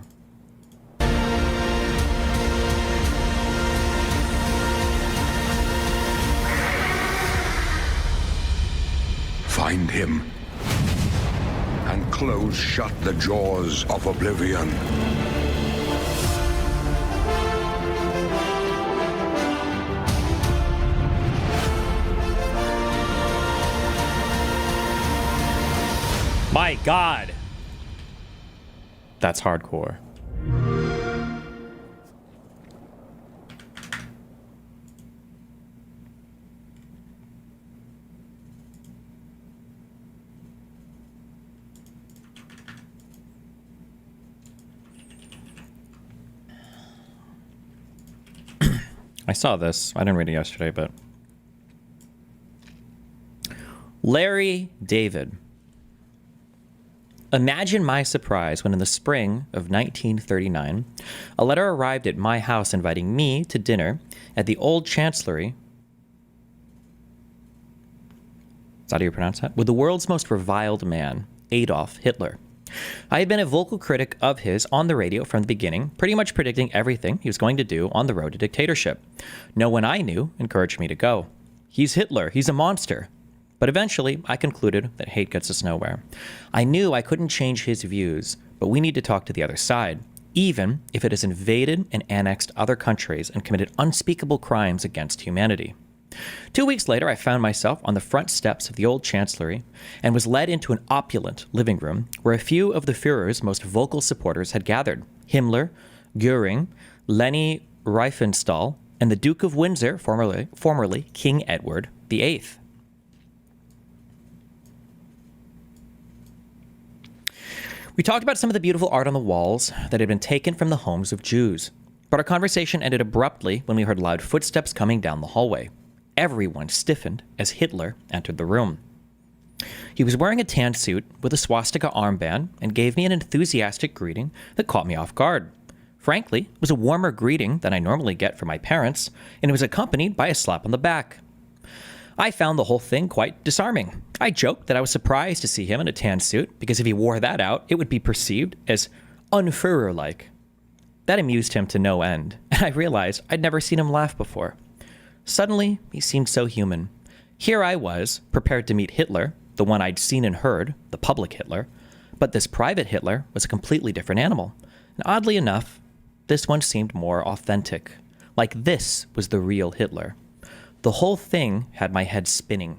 S22: Find him and close shut the jaws of oblivion.
S4: My God. That's hardcore. I saw this. I didn't read it yesterday, but Larry David. Imagine my surprise when in the spring of 1939, a letter arrived at my house inviting me to dinner at the old chancellery. Is that how you pronounce that? With the world's most reviled man, Adolf Hitler. I had been a vocal critic of his on the radio from the beginning, pretty much predicting everything he was going to do on the road to dictatorship. No one I knew encouraged me to go. He's Hitler. He's a monster. But eventually, I concluded that hate gets us nowhere. I knew I couldn't change his views, but we need to talk to the other side, even if it has invaded and annexed other countries and committed unspeakable crimes against humanity. 2 weeks later, I found myself on the front steps of the old chancellery and was led into an opulent living room where a few of the Führer's most vocal supporters had gathered. Himmler, Goering, Leni Riefenstahl, and the Duke of Windsor, formerly King Edward VIII. We talked about some of the beautiful art on the walls that had been taken from the homes of Jews. But our conversation ended abruptly when we heard loud footsteps coming down the hallway. Everyone stiffened as Hitler entered the room. He was wearing a tan suit with a swastika armband and gave me an enthusiastic greeting that caught me off guard. Frankly, it was a warmer greeting than I normally get from my parents, and it was accompanied by a slap on the back. I found the whole thing quite disarming. I joked that I was surprised to see him in a tan suit, because if he wore that out, it would be perceived as un-Führer-like. That amused him to no end, and I realized I'd never seen him laugh before. Suddenly, he seemed so human. Here I was, prepared to meet Hitler, the one I'd seen and heard, the public Hitler, but this private Hitler was a completely different animal. And oddly enough, this one seemed more authentic. Like this was the real Hitler. The whole thing had my head spinning.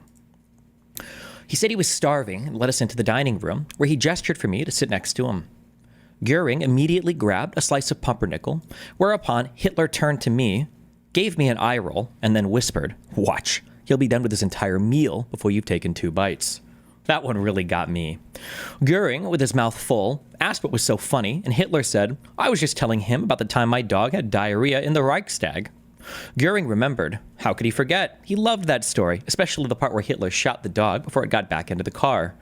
S4: He said he was starving and led us into the dining room, where he gestured for me to sit next to him. Goering immediately grabbed a slice of pumpernickel, whereupon Hitler turned to me, gave me an eye roll, and then whispered, "Watch, he'll be done with his entire meal before you've taken 2 bites." That one really got me. Goering, with his mouth full, asked what was so funny, and Hitler said, "I was just telling him about the time my dog had diarrhea in the Reichstag." Goering remembered. How could he forget? He loved that story, especially the part where Hitler shot the dog before it got back into the car.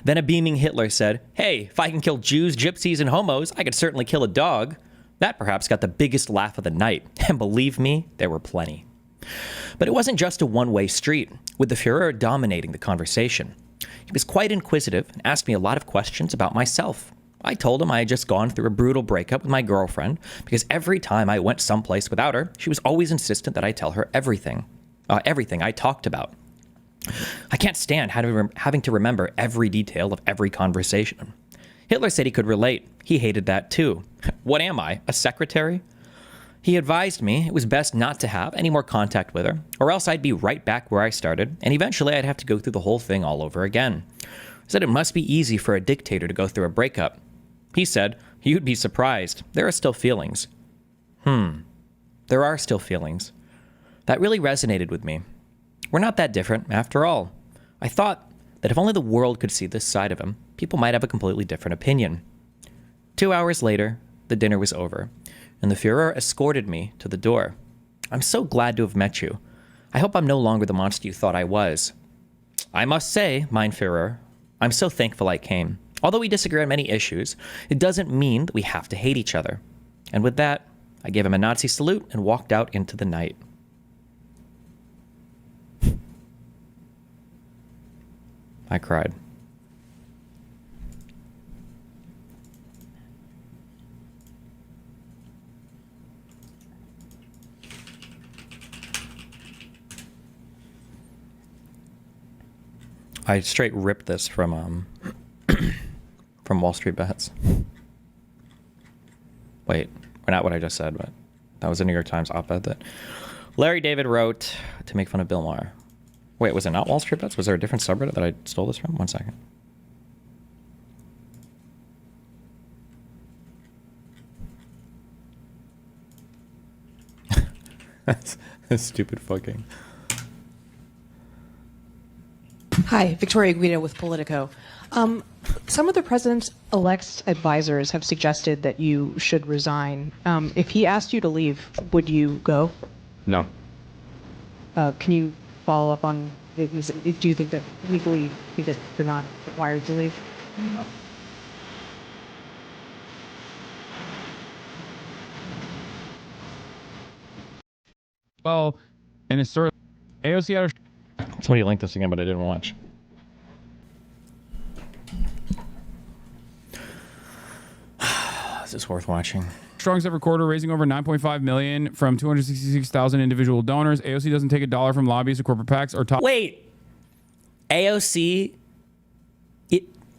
S4: Then a beaming Hitler said, "Hey, if I can kill Jews, gypsies, and homos, I could certainly kill a dog." That perhaps got the biggest laugh of the night, and believe me, there were plenty. But it wasn't just a one-way street, with the Führer dominating the conversation. He was quite inquisitive and asked me a lot of questions about myself. I told him I had just gone through a brutal breakup with my girlfriend because every time I went someplace without her, she was always insistent that I tell her everything I talked about. I can't stand having to remember every detail of every conversation. Hitler said he could relate. He hated that too. What am I, a secretary? He advised me it was best not to have any more contact with her, or else I'd be right back where I started, and eventually I'd have to go through the whole thing all over again. I said it must be easy for a dictator to go through a breakup. He said, "You'd be surprised. There are still feelings." There are still feelings. That really resonated with me. We're not that different, after all. I thought that if only the world could see this side of him, people might have a completely different opinion. 2 hours later, the dinner was over, and the Führer escorted me to the door. "I'm so glad to have met you. I hope I'm no longer the monster you thought I was." "I must say, mein Führer, I'm so thankful I came. Although we disagree on many issues, it doesn't mean that we have to hate each other." And with that, I gave him a Nazi salute and walked out into the night. I cried. I straight ripped this from Wall Street Bets. Wait, or not what I just said, but that was a New York Times op-ed that Larry David wrote to make fun of Bill Maher. Wait, was it not Wall Street Bets? Was there a different subreddit that I stole this from? 1 second. That's stupid fucking.
S2: Hi, Victoria Guido with Politico. Some of the president-elect's advisors have suggested that you should resign. If he asked you to leave, would you go?
S6: No.
S2: Can you follow up on, do you think that legally you're not required to leave? No.
S20: Well, and it's sort of AOC had a...
S4: Somebody linked this again, but I didn't watch. Is this worth watching?
S20: Strongest ever quarter, raising over $9.5 million from 266,000 individual donors. AOC doesn't take a dollar from lobbyists or corporate PACs or top.
S4: Wait, AOC.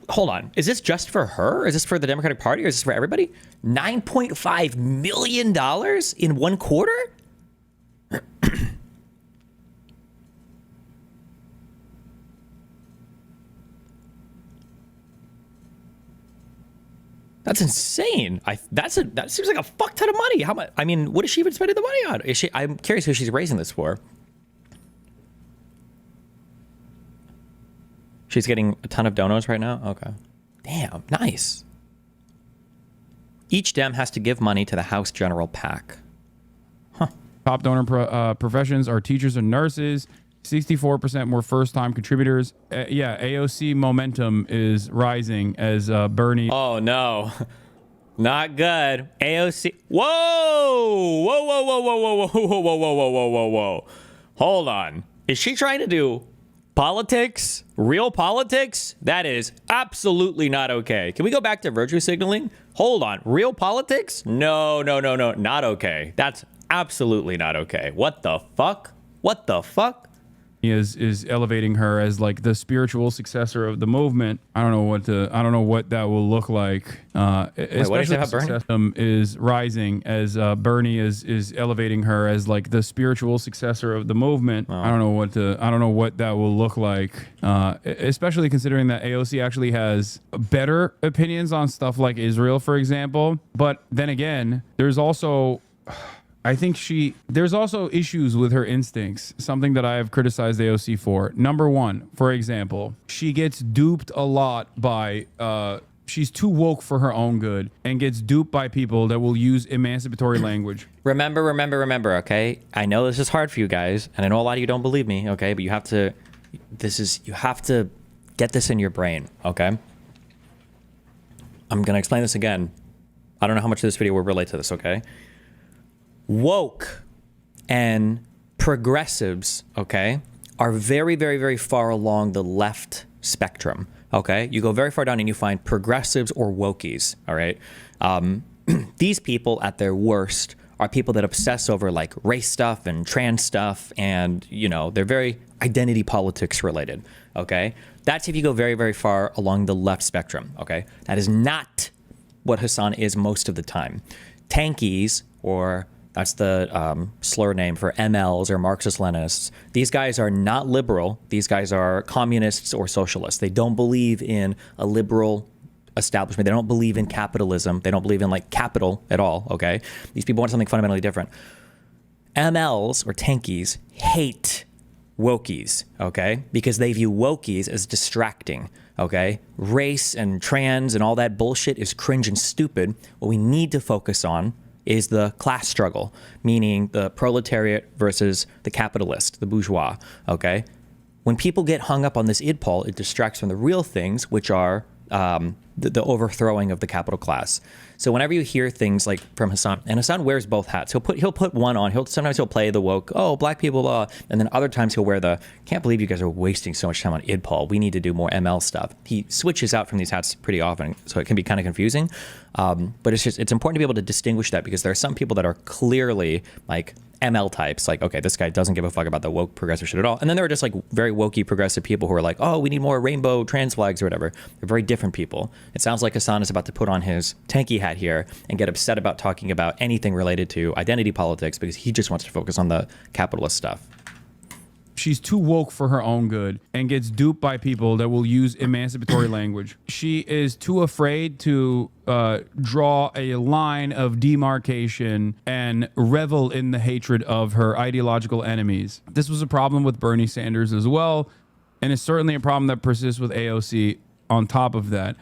S4: Hold on. Is this just for her? Is this for the Democratic Party, or is this for everybody? $9.5 million in 1 quarter? That's insane. That seems like a fuck ton of money. How much? I mean, what is she even spending the money on? Is she? I'm curious who she's raising this for. She's getting a ton of donos right now. Okay. Damn, nice. Each Dem has to give money to the House General PAC.
S20: Top donor professions are teachers and nurses. 64% more first-time contributors. Yeah, AOC momentum is rising as Bernie.
S4: Oh no, not good. AOC. Whoa, whoa, whoa, whoa, whoa, whoa, whoa, whoa, whoa, whoa, whoa, whoa, whoa. Hold on. Is she trying to do politics? Real politics? That is absolutely not okay. Can we go back to virtue signaling? Hold on. Real politics? No, no, no, no. Not okay. That's absolutely not okay. What the fuck? What the fuck?
S20: Is elevating her as like the spiritual successor of the movement. I don't know what that will look like. Especially the Socialism is rising as Bernie is elevating her as like the spiritual successor of the movement. I don't know what that will look like. Especially considering that AOC actually has better opinions on stuff like Israel, for example. But then again, there's also there's also issues with her instincts, something that I have criticized AOC for. Number one, for example, she gets duped a lot by, she's too woke for her own good and gets duped by people that will use emancipatory language.
S4: Remember, okay? I know this is hard for you guys, and I know a lot of you don't believe me, okay? But you have to get this in your brain, okay? I'm going to explain this again. I don't know how much of this video will relate to this, okay? Woke and progressives, okay, are very, very, very far along the left spectrum, okay? You go very far down and you find progressives or wokies, all right? These people at their worst are people that obsess over like race stuff and trans stuff, and, you know, they're very identity politics related, okay? That's if you go very, very far along the left spectrum, okay? That is not what Hasan is most of the time. Tankies, or that's the slur name for MLs or Marxist-Leninists. These guys are not liberal. These guys are communists or socialists. They don't believe in a liberal establishment. They don't believe in capitalism. They don't believe in like capital at all, okay? These people want something fundamentally different. MLs or tankies hate wokies, okay? Because they view wokies as distracting, okay? Race and trans and all that bullshit is cringe and stupid. What we need to focus on is the class struggle, meaning the proletariat versus the capitalist, the bourgeois, okay? When people get hung up on this id pol, it distracts from the real things, which are the overthrowing of the capital class. So whenever you hear things like from Hasan, and Hasan wears both hats. He'll put one on. Sometimes he'll play the woke, oh, black people, and then other times he'll wear the, can't believe you guys are wasting so much time on idpol. We need to do more ML stuff. He switches out from these hats pretty often, so it can be kind of confusing. But it's important to be able to distinguish that, because there are some people that are clearly like ML types, like, okay, this guy doesn't give a fuck about the woke progressive shit at all. And then there are just like very wokey progressive people who are like, oh, we need more rainbow trans flags or whatever. They're very different people. It sounds like Hasan is about to put on his tanky hat here and get upset about talking about anything related to identity politics, because he just wants to focus on the capitalist stuff.
S20: She's too woke for her own good and gets duped by people that will use emancipatory language. She is too afraid to draw a line of demarcation and revel in the hatred of her ideological enemies. This was a problem with Bernie Sanders as well, and it's certainly a problem that persists with AOC on top of that.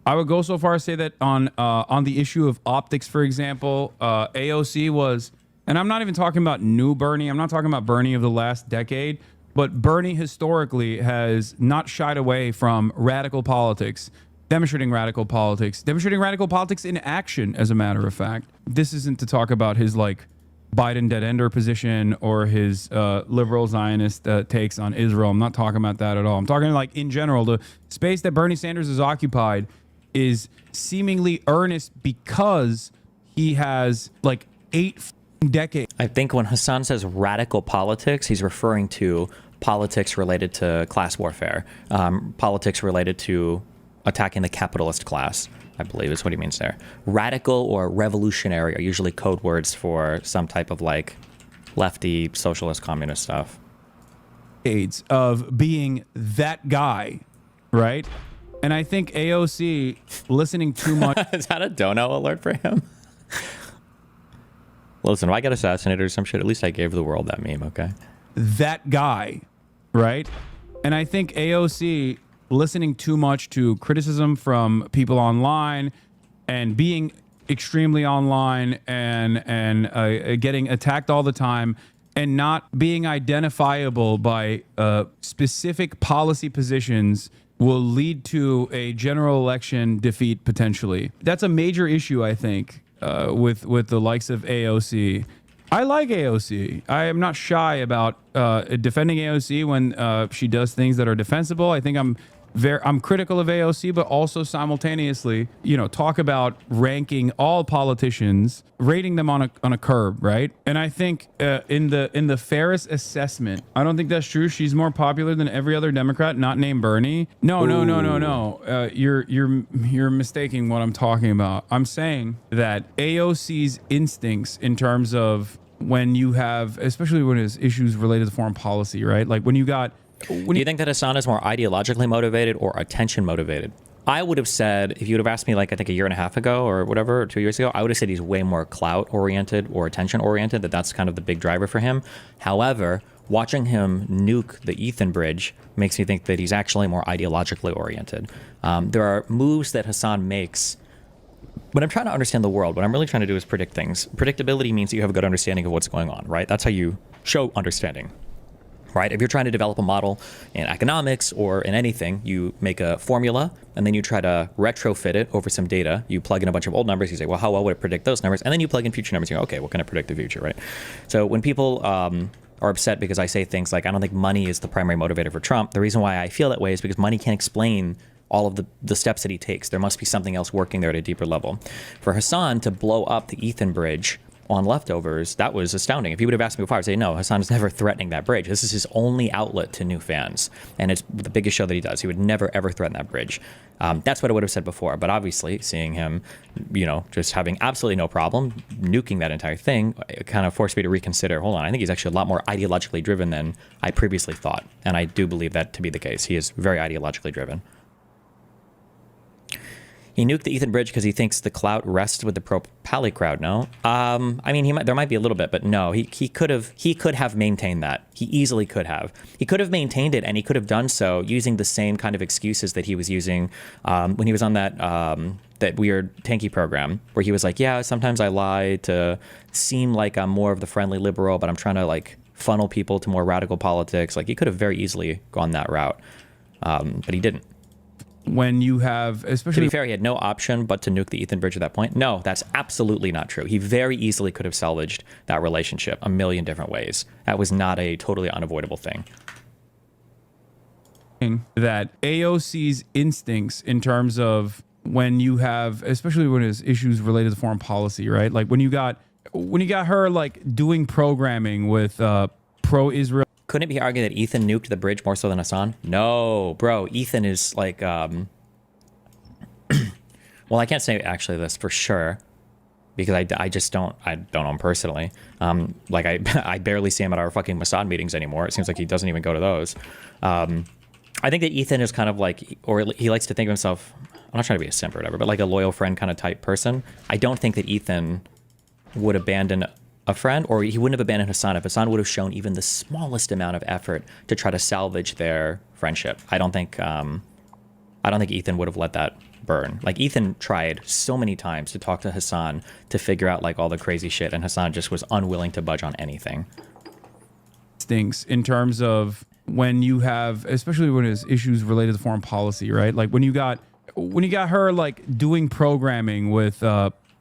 S20: I would go so far as to say that on the issue of optics, for example, AOC was, and I'm not even talking about new Bernie, I'm not talking about Bernie of the last decade, but Bernie historically has not shied away from radical politics, demonstrating radical politics in action, as a matter of fact. This isn't to talk about his like Biden dead-ender position or his liberal Zionist takes on Israel. I'm not talking about that at all. I'm talking like in general, the space that Bernie Sanders has occupied is seemingly earnest because he has like 8 decades.
S4: I think when Hasan says radical politics, he's referring to politics related to class warfare, politics related to attacking the capitalist class, I believe is what he means there. Radical or revolutionary are usually code words for some type of like lefty socialist communist stuff.
S20: Decades of being that guy, right? And I think AOC listening too much.
S4: Is that a dono alert for him? Listen, if I get assassinated or some shit, at least I gave the world that meme, okay?
S20: That guy, right? And I think AOC listening too much to criticism from people online and being extremely online and getting attacked all the time and not being identifiable by specific policy positions will lead to a general election defeat potentially. That's a major issue, I think, with the likes of AOC. I like AOC. I am not shy about defending AOC when she does things that are defensible. I think I'm critical of AOC, but also simultaneously, talk about ranking all politicians, rating them on a curve, right? And I think in the fairest assessment, I don't think that's true. She's more popular than every other Democrat not named Bernie. No. You're mistaking what I'm talking about. I'm saying that AOC's instincts in terms of when you have, especially when it's issues related to foreign policy, right? Like when you got.
S4: Do you think that Hasan is more ideologically motivated or attention motivated? I would have said, if you would have asked me like I think a year and a half ago or whatever, or 2 years ago, I would have said he's way more clout oriented or attention oriented, that's kind of the big driver for him. However, watching him nuke the Ethan bridge makes me think that he's actually more ideologically oriented. There are moves that Hasan makes. When I'm trying to understand the world, what I'm really trying to do is predict things. Predictability means that you have a good understanding of what's going on, right? That's how you show understanding. Right? If you're trying to develop a model in economics or in anything, you make a formula and then you try to retrofit it over some data. You plug in a bunch of old numbers. You say, well, how well would it predict those numbers? And then you plug in future numbers. You go, okay, what can I predict the future, right? So when people are upset because I say things like, I don't think money is the primary motivator for Trump, the reason why I feel that way is because money can't explain all of the steps that he takes. There must be something else working there at a deeper level. For Hasan to blow up the Ethan bridge on leftovers, that was astounding. If you would have asked me before, I'd say, no, Hasan is never threatening that bridge. This is his only outlet to new fans. And it's the biggest show that he does. He would never, ever threaten that bridge. That's what I would have said before. But obviously, seeing him, just having absolutely no problem nuking that entire thing, it kind of forced me to reconsider, hold on, I think he's actually a lot more ideologically driven than I previously thought. And I do believe that to be the case. He is very ideologically driven. He nuked the Ethan bridge because he thinks the clout rests with the pro-Pally crowd. No, I mean there might be a little bit, but no. He could have maintained that. He easily could have. He could have maintained it, and he could have done so using the same kind of excuses that he was using when he was on that weird tanky program, where he was like, yeah, sometimes I lie to seem like I'm more of the friendly liberal, but I'm trying to like funnel people to more radical politics. Like he could have very easily gone that route, but he didn't.
S20: When you have, especially...
S4: To be fair, he had no option but to nuke the Ethan bridge at that point. No, that's absolutely not true. He very easily could have salvaged that relationship a million different ways. That was not a totally unavoidable thing.
S20: That AOC's instincts in terms of when you have, especially when it's issues related to foreign policy, right? Like when you got her like doing programming with pro-Israel.
S4: Couldn't it be argued that Ethan nuked the bridge more so than Hasan? No, bro. Ethan is like, well, I can't say actually this for sure because I just don't know him personally. Like I barely see him at our fucking Mossad meetings anymore. It seems like he doesn't even go to those. I think that Ethan is kind of like, or he likes to think of himself, I'm not trying to be a simp or whatever, but like a loyal friend kind of type person. I don't think that Ethan would abandon a friend, or he wouldn't have abandoned Hasan if Hasan would have shown even the smallest amount of effort to try to salvage their friendship. I don't think Ethan would have let that burn. Like Ethan tried so many times to talk to Hasan to figure out like all the crazy shit, and Hasan just was unwilling to budge on anything.
S20: Stinks in terms of when you have, especially when it's issues related to foreign policy, right? Like when you got her like doing programming with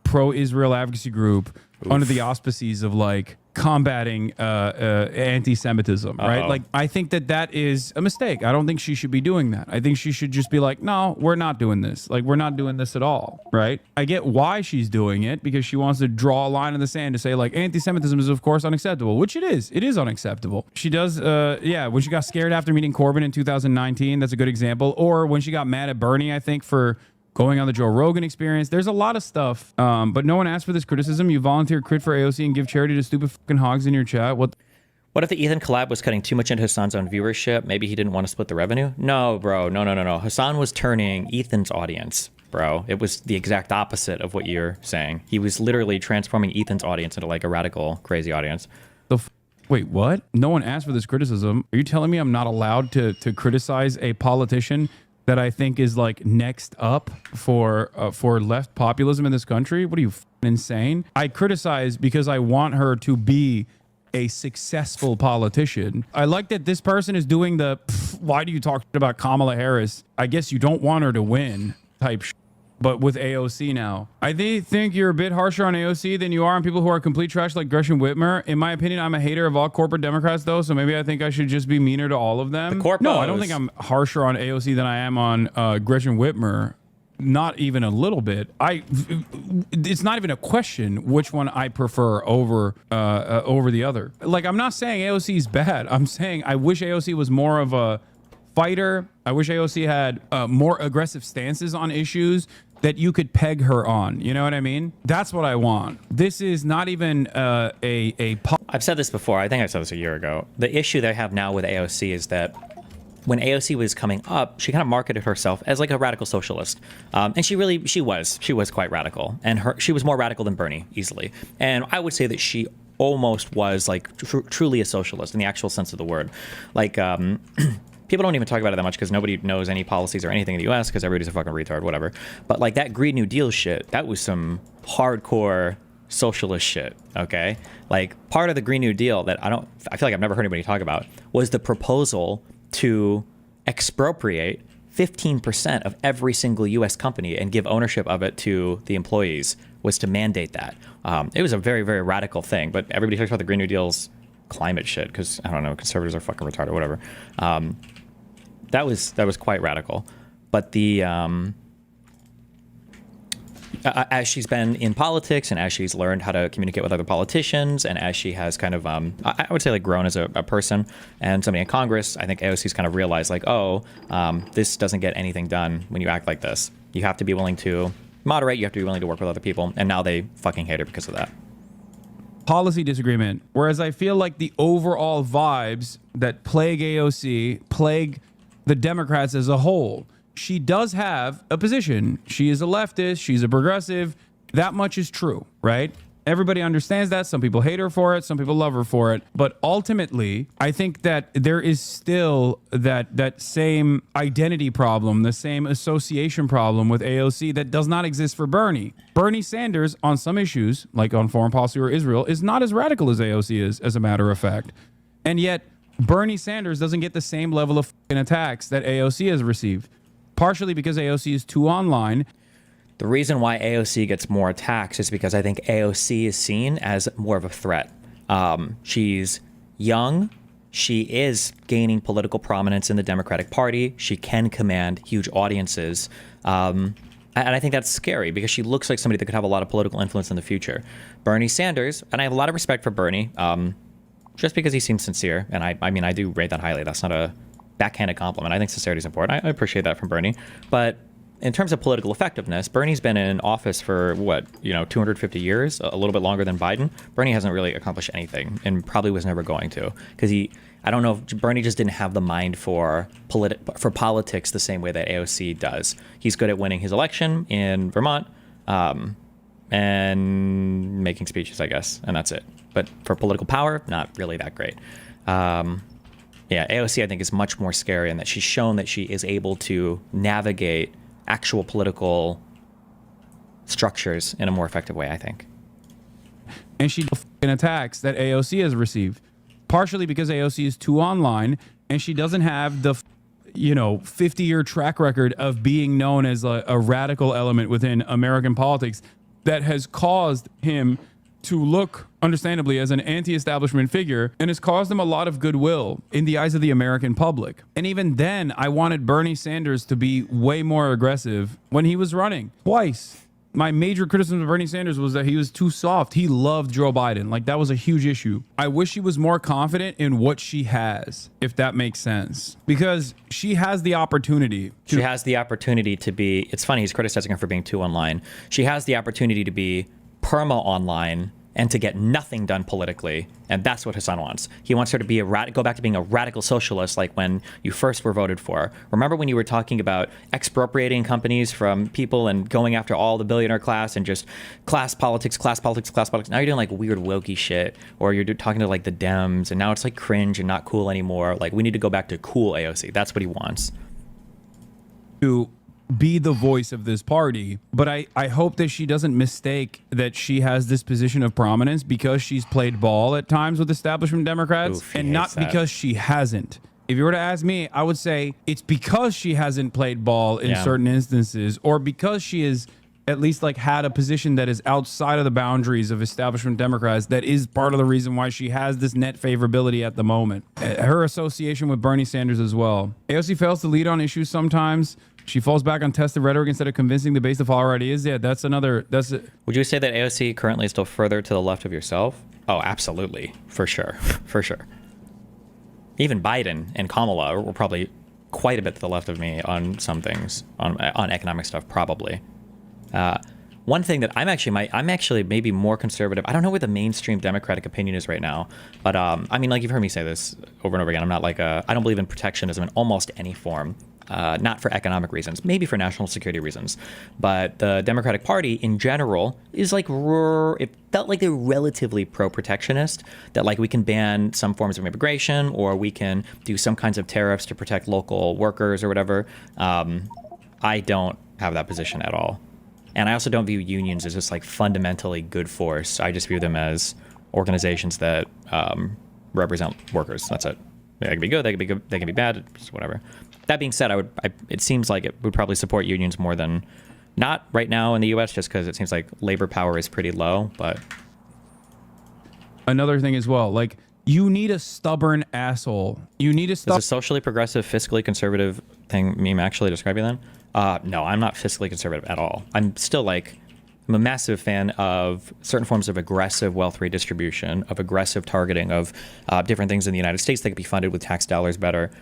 S20: pro-Israel advocacy group. Oof. Under the auspices of like combating anti-Semitism, right? Like I think that is a mistake. I don't think she should be doing that. I think she should just be like, no, we're not doing this. Like we're not doing this at all, right? I get why she's doing it because she wants to draw a line in the sand to say like anti-Semitism is of course unacceptable, which it is. It is unacceptable. She does, when she got scared after meeting Corbyn in 2019, that's a good example. Or when she got mad at Bernie, I think for going on the Joe Rogan Experience. There's a lot of stuff, but no one asked for this criticism. You volunteer crit for AOC and give charity to stupid fucking hogs in your chat. What
S4: if the Ethan collab was cutting too much into Hasan's own viewership? Maybe he didn't want to split the revenue? No, bro. No. Hasan was turning Ethan's audience, bro. It was the exact opposite of what you're saying. He was literally transforming Ethan's audience into like a radical, crazy audience.
S20: Wait, what? No one asked for this criticism. Are you telling me I'm not allowed to criticize a politician that I think is like next up for left populism in this country. What are you, insane? I criticize because I want her to be a successful politician. I like that this person is doing the why do you talk about Kamala Harris? I guess you don't want her to win type but with AOC now. I think you're a bit harsher on AOC than you are on people who are complete trash like Gretchen Whitmer. In my opinion, I'm a hater of all corporate Democrats though, so maybe I think I should just be meaner to all of them. No, I don't think I'm harsher on AOC than I am on Gretchen Whitmer. Not even a little bit. It's not even a question which one I prefer over the other. Like, I'm not saying AOC is bad. I'm saying I wish AOC was more of a fighter. I wish AOC had more aggressive stances on issues that you could peg her on. You know what I mean? That's what I want. This is not even
S4: I've said this before. I think I said this a year ago. The issue that I have now with AOC is that when AOC was coming up, she kind of marketed herself as like a radical socialist. And she was quite radical. And she was more radical than Bernie, easily. And I would say that she almost was like truly a socialist in the actual sense of the word. Like, people don't even talk about it that much because nobody knows any policies or anything in the US because everybody's a fucking retard, whatever. But like that Green New Deal shit, that was some hardcore socialist shit, okay? Like part of the Green New Deal that I feel like I've never heard anybody talk about was the proposal to expropriate 15% of every single US company and give ownership of it to the employees, was to mandate that. It was a very, very radical thing, but everybody talks about the Green New Deal's climate shit because, I don't know, conservatives are fucking retarded, whatever. That was quite radical. But the as she's been in politics and as she's learned how to communicate with other politicians and as she has kind of, I would say like grown as a person and somebody in Congress, I think AOC's kind of realized like, oh, this doesn't get anything done when you act like this. You have to be willing to moderate. You have to be willing to work with other people. And now they fucking hate her because of that.
S20: Policy disagreement. Whereas I feel like the overall vibes that plague AOC plague the Democrats as a whole. She does have a position. She is a leftist. She's a progressive. That much is true, right? Everybody understands that. Some people hate her for it. Some people love her for it. But ultimately, I think that there is still that same identity problem, the same association problem with AOC that does not exist for Bernie. Bernie Sanders, on some issues, like on foreign policy or Israel, is not as radical as AOC is, as a matter of fact. And yet, Bernie Sanders doesn't get the same level of attacks that AOC has received. Partially because AOC is too online.
S4: The reason why AOC gets more attacks is because I think AOC is seen as more of a threat. She's young. She is gaining political prominence in the Democratic Party. She can command huge audiences. And I think that's scary because she looks like somebody that could have a lot of political influence in the future. Bernie Sanders, and I have a lot of respect for Bernie, just because he seems sincere. And I mean, I do rate that highly. That's not a backhanded compliment. I think sincerity is important. I appreciate that from Bernie. But in terms of political effectiveness, Bernie's been in office for 250 years, a little bit longer than Biden. Bernie hasn't really accomplished anything and probably was never going to, because I don't know if Bernie just didn't have the mind for politics the same way that AOC does. He's good at winning his election in Vermont and making speeches, I guess, and that's it. But for political power, not really that great. Yeah, AOC, I think, is much more scary in that she's shown that she is able to navigate actual political structures in a more effective way, I think.
S20: And she attacks that AOC has received, partially because AOC is too online and she doesn't have the 50-year track record of being known as a radical element within American politics that has caused him to look, understandably, as an anti-establishment figure, and has caused him a lot of goodwill in the eyes of the American public. And even then, I wanted Bernie Sanders to be way more aggressive when he was running. Twice. My major criticism of Bernie Sanders was that he was too soft. He loved Joe Biden. Like, that was a huge issue. I wish she was more confident in what she has, if that makes sense. Because she has the opportunity.
S4: She has the opportunity to be, it's funny, he's criticizing her for being too online. She has the opportunity to be perma-online and to get nothing done politically, and that's what Hasan wants. He wants her to be go back to being a radical socialist like when you first were voted for. Remember when you were talking about expropriating companies from people and going after all the billionaire class and just class politics? Now you're doing like weird wokey shit, or you're talking to like the Dems, and now it's like cringe and not cool anymore. Like, we need to go back to cool AOC. That's what he wants.
S20: to be the voice of this party. But I hope that she doesn't mistake that she has this position of prominence because she's played ball at times with establishment Democrats.
S4: Oof, he
S20: and not
S4: hates that.
S20: because she hasn't. If you were to ask me, I would say it's because she hasn't played ball in certain instances, or because she is at least like had a position that is outside of the boundaries of establishment Democrats. That is part of the reason why she has this net favorability at the moment. Her association with Bernie Sanders as well. AOC fails to lead on issues sometimes. She falls back on tested rhetoric instead of convincing the base to follow her ideas. Yeah, that's another. That's it.
S4: Would you say that AOC currently is still further to the left of yourself? Oh, absolutely. For sure. For sure. Even Biden and Kamala were probably quite a bit to the left of me on some things, on economic stuff, probably. One thing that I'm actually maybe more conservative. I don't know where the mainstream Democratic opinion is right now, but I mean, like, you've heard me say this over and over again. I'm not like I don't believe in protectionism in almost any form. Not for economic reasons, maybe for national security reasons. But the Democratic Party in general is like, it felt like they're relatively pro-protectionist, that like we can ban some forms of immigration or we can do some kinds of tariffs to protect local workers or whatever. I don't have that position at all. And I also don't view unions as just like fundamentally good force. I just view them as organizations that represent workers. That's it. They can be good, they can be good, they can be bad, just whatever. That being said, it seems like it would probably support unions more than not right now in the U.S. just because it seems like labor power is pretty low. But
S20: another thing as well, like, you need a stubborn asshole. You need a
S4: Is a socially progressive, fiscally conservative thing meme actually describe you then? No, I'm not fiscally conservative at all. I'm still like, I'm a massive fan of certain forms of aggressive wealth redistribution, of aggressive targeting of different things in the United States that could be funded with tax dollars better,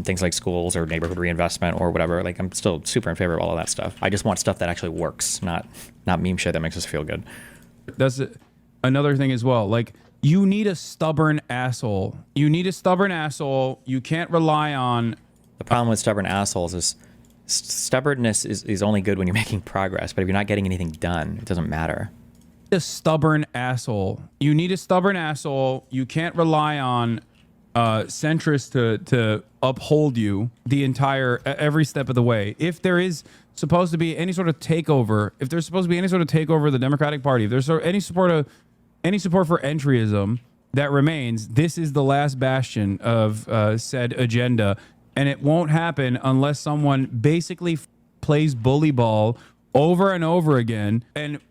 S4: things like schools or neighborhood reinvestment or whatever. Like, I'm still super in favor of all of that stuff. I just want stuff that actually works, not meme shit that makes us feel good.
S20: That's another thing as well. Like, you need a stubborn asshole. You need a stubborn asshole. You can't rely on.
S4: The problem with stubborn assholes is stubbornness is only good when you're making progress, but if you're not getting anything done, it doesn't matter.
S20: A stubborn asshole. You need a stubborn asshole. You can't rely on centrists to uphold you the entire every step of the way. If there is supposed to be any sort of takeover, of the Democratic Party, if there's any support for entryism that remains, this is the last bastion of said agenda. And it won't happen unless someone basically plays bully ball over and over again and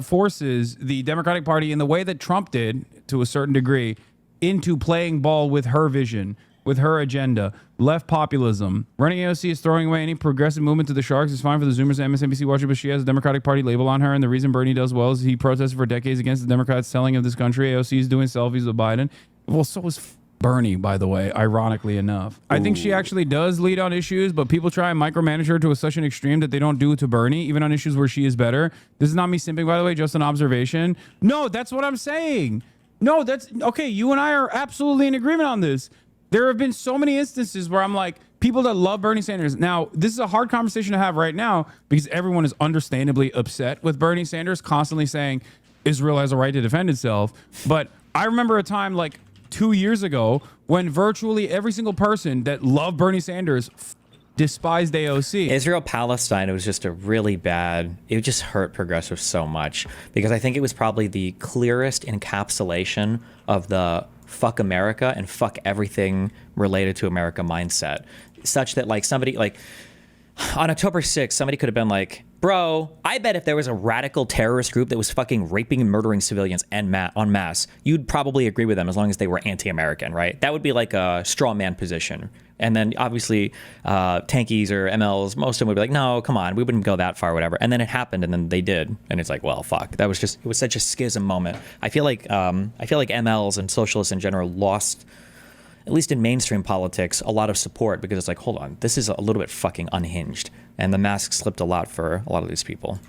S20: forces the Democratic Party in the way that Trump did, to a certain degree, into playing ball with her vision, with her agenda. Left populism. Running AOC is throwing away any progressive movement to the sharks. It's fine for the Zoomers and MSNBC watchers, but she has a Democratic Party label on her. And the reason Bernie does well is he protested for decades against the Democrats' selling of this country. AOC is doing selfies with Biden. Well, so is Bernie, by the way, ironically enough. I think she actually does lead on issues, but people try and micromanage her to such an extreme that they don't do to Bernie, even on issues where she is better. This is not me simping, by the way, just an observation. No, that's what I'm saying. No, that's okay. You and I are absolutely in agreement on this. There have been so many instances where I'm like, people that love Bernie Sanders. Now, this is a hard conversation to have right now because everyone is understandably upset with Bernie Sanders constantly saying Israel has a right to defend itself. But I remember a time like 2 years ago when virtually every single person that loved Bernie Sanders despised AOC.
S4: Israel-Palestine, it was just a really bad, it just hurt progressives so much because I think it was probably the clearest encapsulation of the fuck America and fuck everything related to America mindset, such that like somebody like on October 6th, somebody could have been like, bro, I bet if there was a radical terrorist group that was fucking raping and murdering civilians en masse, you'd probably agree with them as long as they were anti-American, right? That would be like a straw man position. And then obviously tankies or MLs, most of them would be like, no, come on, we wouldn't go that far, whatever. And then it happened and then they did. And it's like, well, fuck. That was just, it was such a schism moment. I feel like MLs and socialists in general lost, at least in mainstream politics, a lot of support because it's like, hold on, this is a little bit fucking unhinged. And the mask slipped a lot for a lot of these people.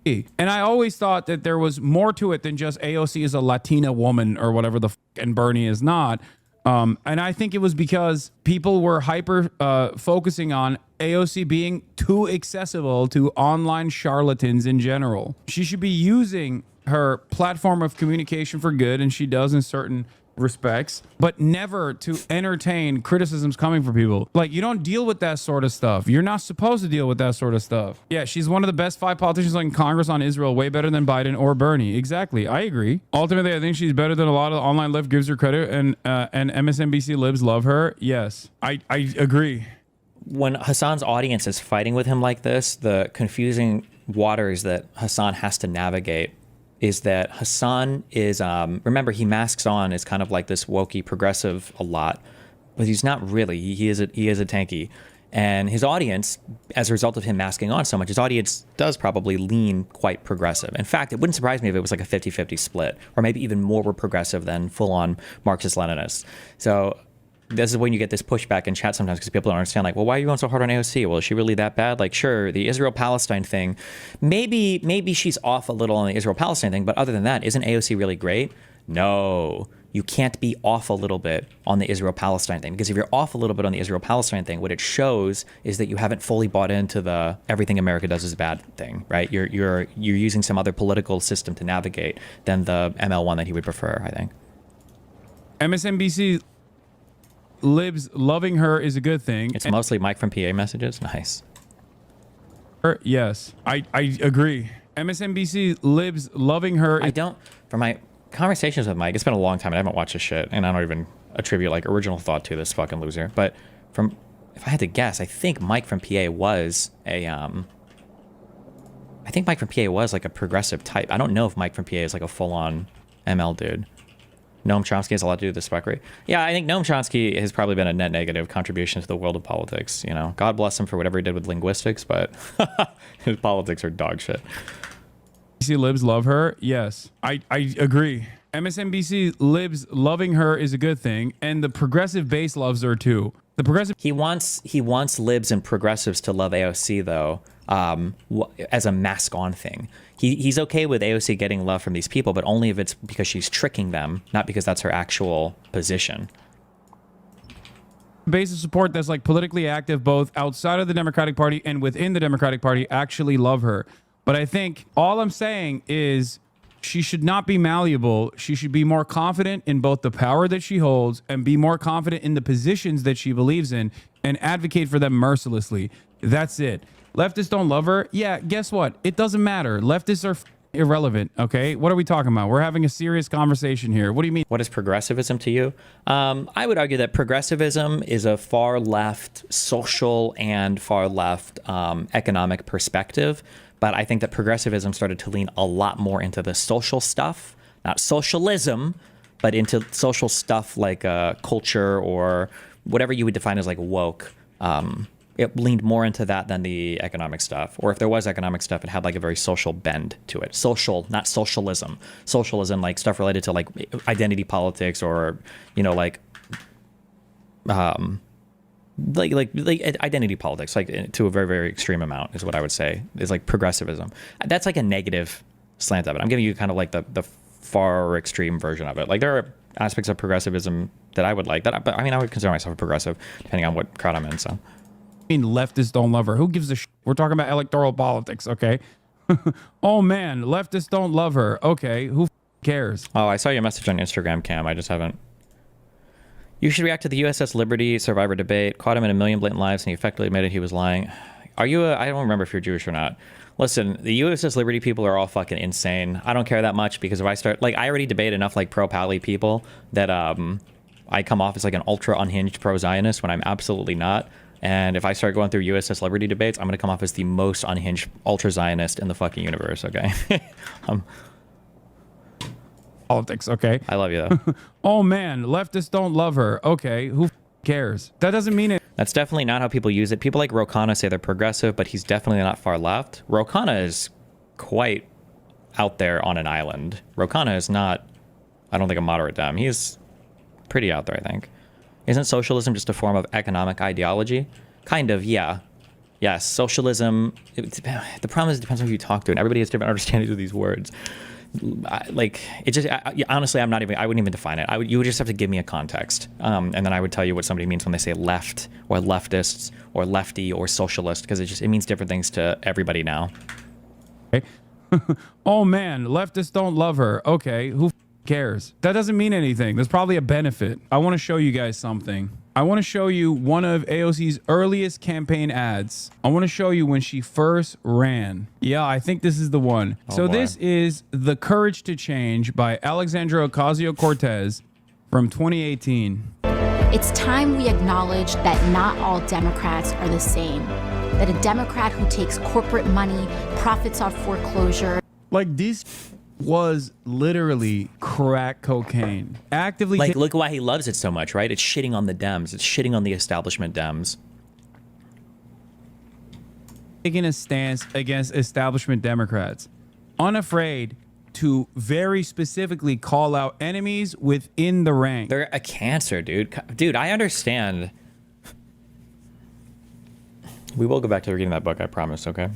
S20: And I always thought that there was more to it than just AOC is a Latina woman or whatever the fuck and Bernie is not. And I think it was because people were hyper focusing on AOC being too accessible to online charlatans in general. She should be using her platform of communication for good, and she does in certain respects, but never to entertain criticisms coming from people. Like, you don't deal with that sort of stuff. You're not supposed to deal with that sort of stuff. Yeah, she's one of the best 5 politicians in Congress on Israel, way better than Biden or Bernie. Exactly. I agree. Ultimately, I think she's better than a lot of the online left gives her credit, and MSNBC libs love her. Yes, I agree.
S4: When Hasan's audience is fighting with him like this, the confusing waters that Hasan has to navigate is that Hasan is, remember, he masks on as kind of like this wokey progressive a lot, but he's not really. He is a tanky. And his audience, as a result of him masking on so much, his audience does probably lean quite progressive. In fact, it wouldn't surprise me if it was like a 50-50 split, or maybe even more were progressive than full-on Marxist-Leninists. So this is when you get this pushback in chat sometimes, because people don't understand, like, well, why are you going so hard on AOC? Well, is she really that bad? Like, sure, the Israel-Palestine thing, maybe she's off a little on the Israel-Palestine thing, but other than that, isn't AOC really great? No, you can't be off a little bit on the Israel-Palestine thing, because if you're off a little bit on the Israel-Palestine thing, what it shows is that you haven't fully bought into the everything America does is bad thing, right? You're using some other political system to navigate than the ML1 that he would prefer, I think.
S20: MSNBC libs loving her is a good thing.
S4: It's mostly Mike from PA messages. Nice.
S20: Yes, I agree. MSNBC libs loving her.
S4: I don't, for my conversations with Mike, it's been a long time and I haven't watched his shit, and I don't even attribute like original thought to this fucking loser. But if I had to guess, I think Mike from PA was like a progressive type. I don't know if Mike from PA is like a full-on ML dude. Noam Chomsky has a lot to do with the speckery. Yeah, I think Noam Chomsky has probably been a net negative contribution to the world of politics. You know, God bless him for whatever he did with linguistics, but his politics are dog shit.
S20: MSNBC libs love her. Yes, I agree. MSNBC libs loving her is a good thing, and the progressive base loves her too. The progressive
S4: he wants libs and progressives to love AOC though, as a mask-on thing. He's okay with AOC getting love from these people, but only if it's because she's tricking them, not because that's her actual position.
S20: Base of support that's like politically active, both outside of the Democratic Party and within the Democratic Party, actually love her. But I think all I'm saying is she should not be malleable. She should be more confident in both the power that she holds and be more confident in the positions that she believes in and advocate for them mercilessly. That's it. Leftists don't love her. Yeah, guess what? It doesn't matter. Leftists are irrelevant, okay? What are we talking about? We're having a serious conversation here. What do you mean?
S4: What is progressivism to you? I would argue that progressivism is a far left social and far left economic perspective. But I think that progressivism started to lean a lot more into the social stuff, not socialism, but into social stuff like culture or whatever you would define as like woke. It leaned more into that than the economic stuff. Or if there was economic stuff, it had like a very social bend to it. Social, not socialism. Socialism, like stuff related to like identity politics or, you know, like identity politics, like to a very, very extreme amount is what I would say is like progressivism. That's like a negative slant of it. I'm giving you kind of like the far extreme version of it. Like there are aspects of progressivism that I would like that, but I mean, I would consider myself a progressive depending on what crowd I'm in. So.
S20: I mean, leftists don't love her. Who gives a shit? We're talking about electoral politics, okay? Oh man, leftists don't love her. Okay, who cares?
S4: Oh, I saw your message on Instagram, Cam. I just haven't. You should react to the USS Liberty survivor debate. Caught him in a million blatant lies, and he effectively admitted he was lying. Are you I don't remember if you're Jewish or not. Listen, the USS Liberty people are all fucking insane. I don't care that much because if I start, like, I already debate enough like pro-Pally people that I come off as like an ultra unhinged pro-Zionist when I'm absolutely not. And if I start going through USS Liberty debates, I'm going to come off as the most unhinged ultra-Zionist in the fucking universe, okay?
S20: Politics, okay?
S4: I love you, though.
S20: Oh, man, leftists don't love her. Okay, who cares? That doesn't mean it.
S4: That's definitely not how people use it. People like Rokana say they're progressive, but he's definitely not far left. Rokana is quite out there on an island. Rokana is not, I don't think, a moderate dem. He's pretty out there, I think. Isn't socialism just a form of economic ideology? Kind of, yeah. Yes, socialism, the problem is it depends on who you talk to, and everybody has different understandings of these words. Honestly, I wouldn't even define it. You would just have to give me a context. And then I would tell you what somebody means when they say left, or leftists, or lefty, or socialist, because it means different things to everybody now.
S20: Okay. Oh man, leftists don't love her. Okay, who cares? That doesn't mean anything. There's probably a benefit. I want to show you guys something. I want to show you one of AOC's earliest campaign ads. I want to show you when she first ran. Yeah, I think this is the one. So this is The Courage to Change by Alexandra Ocasio-Cortez from 2018.
S6: It's time we acknowledge that not all Democrats are the same. That a Democrat who takes corporate money, profits off foreclosure.
S20: Like, this was literally crack cocaine. Actively.
S4: Like, look why he loves it so much, right? It's shitting on the Dems. It's shitting on the establishment Dems.
S20: Taking a stance against establishment Democrats. Unafraid to very specifically call out enemies within the ranks.
S4: They're a cancer, dude. Dude, I understand. We will go back to reading that book, I promise, okay?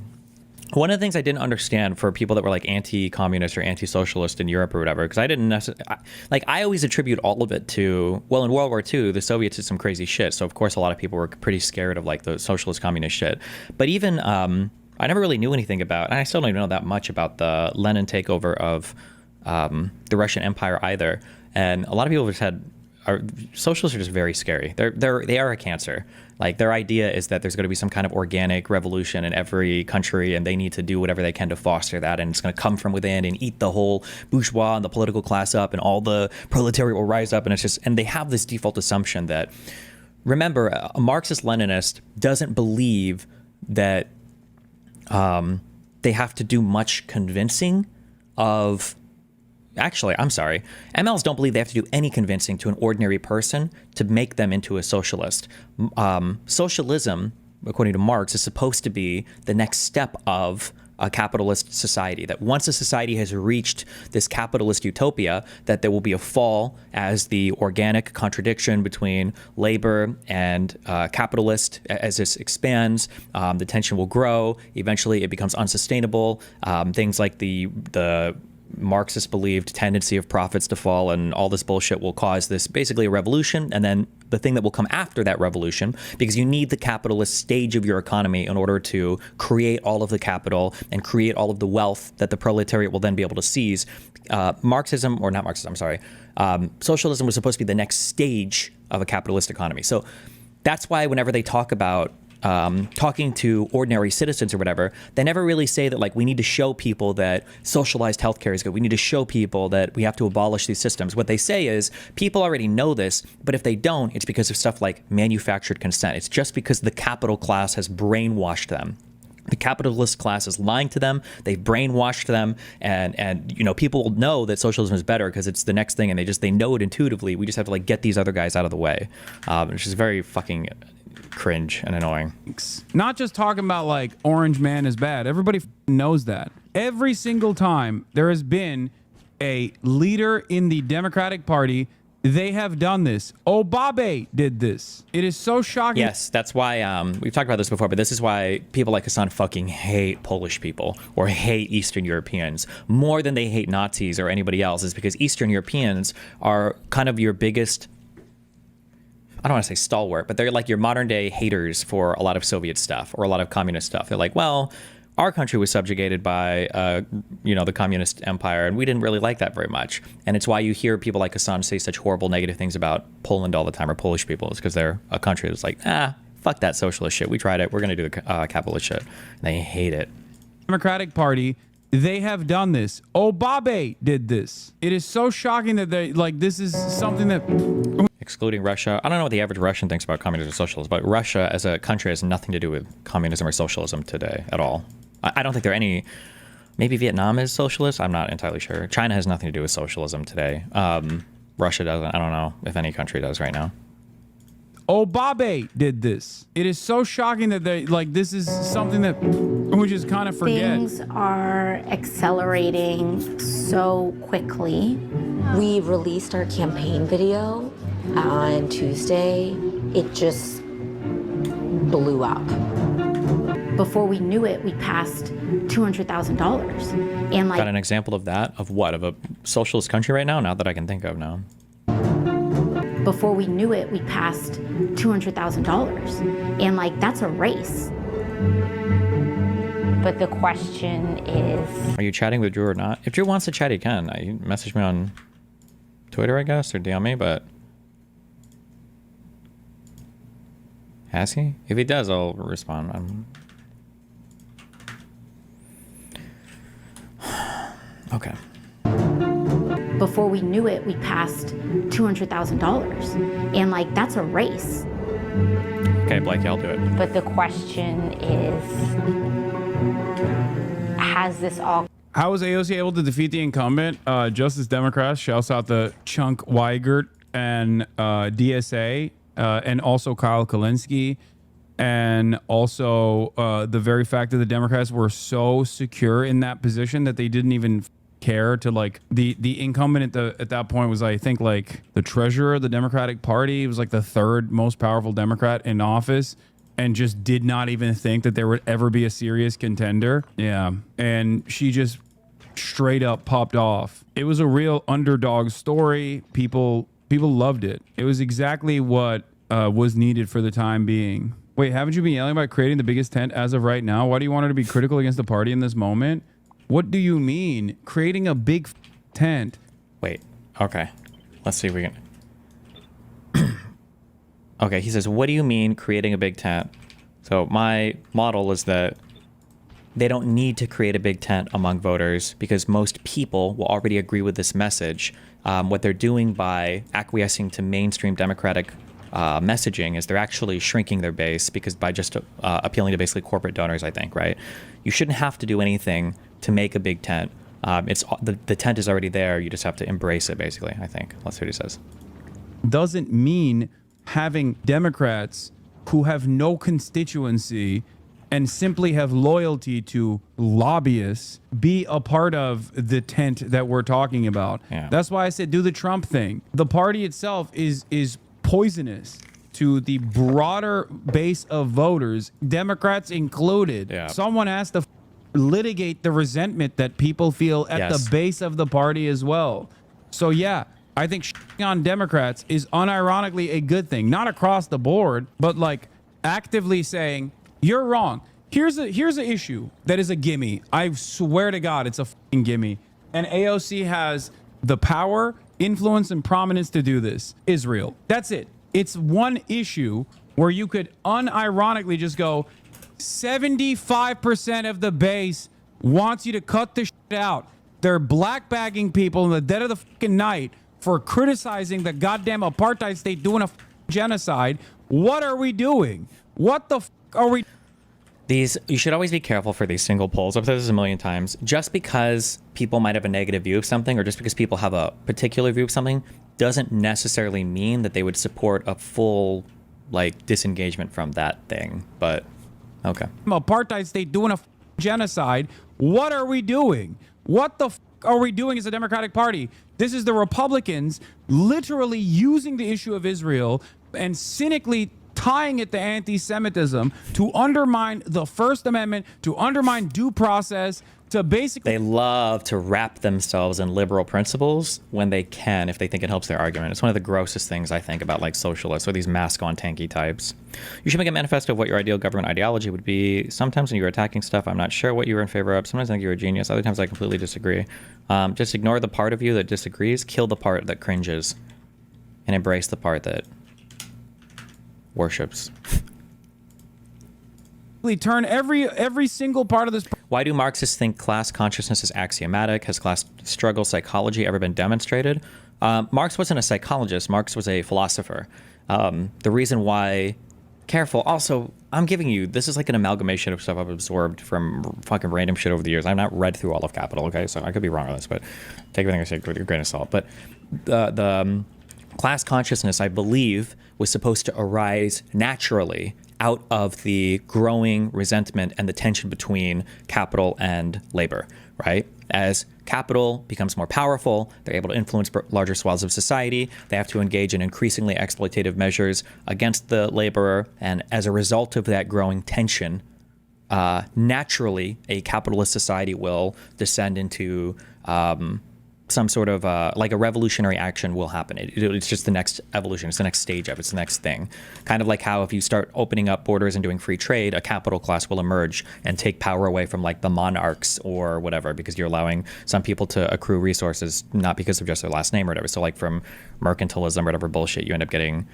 S4: One of the things I didn't understand for people that were like anti-communist or anti-socialist in Europe or whatever, because I didn't necessarily, like, I always attribute all of it to, well, in World War II, the Soviets did some crazy shit. So of course, a lot of people were pretty scared of like the socialist communist shit. But even, I never really knew anything about, and I still don't even know that much about the Lenin takeover of the Russian Empire either. And a lot of people just had, socialists are just very scary. They are a cancer. Like, their idea is that there's going to be some kind of organic revolution in every country, and they need to do whatever they can to foster that, and it's going to come from within and eat the whole bourgeois and the political class up, and all the proletariat will rise up, and it's just, and they have this default assumption that, remember, a Marxist-Leninist doesn't believe that they have to do much convincing of. Actually, I'm sorry. MLs don't believe they have to do any convincing to an ordinary person to make them into a socialist. Socialism, according to Marx, is supposed to be the next step of a capitalist society. That once a society has reached this capitalist utopia, that there will be a fall as the organic contradiction between labor and capitalist, as this expands, the tension will grow. Eventually, it becomes unsustainable. Things like the Marxist believed tendency of profits to fall and all this bullshit will cause this basically a revolution, and then the thing that will come after that revolution, because you need the capitalist stage of your economy in order to create all of the capital and create all of the wealth that the proletariat will then be able to seize. Socialism was supposed to be the next stage of a capitalist economy. So that's why whenever they talk about talking to ordinary citizens or whatever, they never really say that, like, we need to show people that socialized healthcare is good. We need to show people that we have to abolish these systems. What they say is people already know this, but if they don't, it's because of stuff like manufactured consent. It's just because the capital class has brainwashed them. The capitalist class is lying to them. They've brainwashed them, and you know, people will know that socialism is better because it's the next thing, and they know it intuitively. We just have to, like, get these other guys out of the way, which is very fucking cringe and annoying.
S20: Not just talking about like Orange Man is bad. Everybody knows that. Every single time there has been a leader in the Democratic Party, they have done this. Obama did this. It is so shocking.
S4: Yes, that's why we've talked about this before, but this is why people like Hasan fucking hate Polish people or hate Eastern Europeans more than they hate Nazis or anybody else, is because Eastern Europeans are kind of your biggest, I don't want to say stalwart, but they're like your modern day haters for a lot of Soviet stuff or a lot of communist stuff. They're like, well, our country was subjugated by, the communist empire, and we didn't really like that very much. And it's why you hear people like Hasan say such horrible negative things about Poland all the time, or Polish people. It's because they're a country that's like, fuck that socialist shit. We tried it. We're going to do the capitalist shit. And they hate it.
S20: Democratic Party, they have done this. Obama did this. It is so shocking that they, like, this is something that...
S4: Excluding Russia. I don't know what the average Russian thinks about communism or socialism, but Russia as a country has nothing to do with communism or socialism today at all. I don't think there are any... Maybe Vietnam is socialist? I'm not entirely sure. China has nothing to do with socialism today. Russia doesn't. I don't know if any country does right now.
S20: Obama did this. It is so shocking that they, like, this is something that we just kind of forget.
S6: Things are accelerating so quickly. We released our campaign video on Tuesday. It just blew up. Before we knew it, we passed $200,000. And like,
S4: got an example of that? Of what? Of a socialist country right now? Not that I can think of now.
S6: Before we knew it, we passed $200,000. And like, that's a race. But the question is...
S4: Are you chatting with Drew or not? If Drew wants to chat, he can. Message me on Twitter, I guess, or DM me, but has he? If he does, I'll respond. Okay.
S6: Before we knew it, we passed $200,000. And like, that's a race.
S4: Okay, Blake, I'll do it.
S6: But the question is, has this all...
S20: How was AOC able to defeat the incumbent? Justice Democrats, shouts out the Chunk Weigert and DSA, and also Kyle Kalinske. And also the very fact that the Democrats were so secure in that position that they didn't even care to, like, the incumbent at that point was, I think, like the treasurer of the Democratic Party. It was like the third most powerful Democrat in office, and just did not even think that there would ever be a serious contender. Yeah. And she just straight up popped off. It was a real underdog story. People loved it. It was exactly what was needed for the time being. Wait, haven't you been yelling about creating the biggest tent as of right now? Why do you want her to be critical against the party in this moment? What do you mean? Creating a big tent?
S4: Wait, okay. Let's see if we can... Okay, he says, what do you mean creating a big tent? So my model is that they don't need to create a big tent among voters because most people will already agree with this message. What they're doing by acquiescing to mainstream Democratic messaging is they're actually shrinking their base because by just appealing to basically corporate donors, I think, right? You shouldn't have to do anything to make a big tent. It's the tent is already there. You just have to embrace it, basically, I think. Let's see what he says.
S20: Doesn't mean having Democrats who have no constituency and simply have loyalty to lobbyists be a part of the tent that we're talking about.
S4: Yeah.
S20: That's why I said do the Trump thing. The party itself is poisonous to the broader base of voters, Democrats included.
S4: Yeah.
S20: Someone has to litigate the resentment that people feel at
S4: Yes.
S20: the base of the party as well. So yeah, I think shitting on Democrats is unironically a good thing. Not across the board, but like actively saying, you're wrong. Here's an issue that is a gimme. I swear to God, it's a fucking gimme. And AOC has the power, influence, and prominence to do this. Israel. That's it. It's one issue where you could unironically just go, 75% of the base wants you to cut the shit out. They're black-bagging people in the dead of the fucking night for criticizing the goddamn apartheid state doing a genocide. What are we doing? What the are we?
S4: You should always be careful for these single polls. I've said this a million times. Just because people might have a negative view of something, or just because people have a particular view of something, doesn't necessarily mean that they would support a full, like, disengagement from that thing. But, okay.
S20: Apartheid state doing a genocide. What are we doing? What the are we doing as a Democratic Party? This is the Republicans literally using the issue of Israel and cynically tying it to anti-Semitism to undermine the First Amendment, to undermine due process, to basically...
S4: They love to wrap themselves in liberal principles when they can, if they think it helps their argument. It's one of the grossest things I think about, like, socialists or these mask-on tanky types. You should make a manifesto of what your ideal government ideology would be. Sometimes when you're attacking stuff, I'm not sure what you were in favor of. Sometimes I think you're a genius. Other times I completely disagree. Just ignore the part of you that disagrees, kill the part that cringes, and embrace the part that worships.
S20: We turn every single part of this.
S4: Why do Marxists think class consciousness is axiomatic? Has class struggle psychology ever been demonstrated? Marx wasn't a psychologist. Marx was a philosopher. The reason why... Careful. Also, I'm giving you... This is like an amalgamation of stuff I've absorbed from fucking random shit over the years. I've not read through all of Capital, okay? So I could be wrong on this, but take everything I say with a grain of salt. But the class consciousness, I believe, was supposed to arise naturally out of the growing resentment and the tension between capital and labor, right? As capital becomes more powerful, they're able to influence larger swaths of society. They have to engage in increasingly exploitative measures against the laborer. And as a result of that growing tension, naturally, a capitalist society will descend into some sort of like a revolutionary action will happen. It's just the next evolution. It's the next stage of it. It's the next thing. Kind of like how if you start opening up borders and doing free trade, a capital class will emerge and take power away from like the monarchs or whatever, because you're allowing some people to accrue resources, not because of just their last name or whatever. So like from mercantilism or whatever bullshit, you end up getting,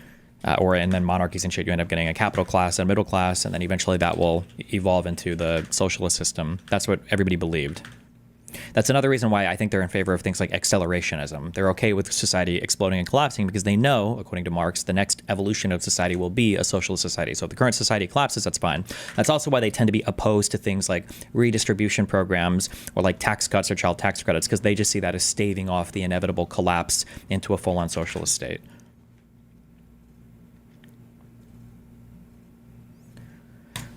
S4: and then monarchies and shit, you end up getting a capital class and middle class, and then eventually that will evolve into the socialist system. That's what everybody believed. That's another reason why I think they're in favor of things like accelerationism. They're okay with society exploding and collapsing because they know, according to Marx, the next evolution of society will be a socialist society. So if the current society collapses, that's fine. That's also why they tend to be opposed to things like redistribution programs or like tax cuts or child tax credits, because they just see that as staving off the inevitable collapse into a full-on socialist state.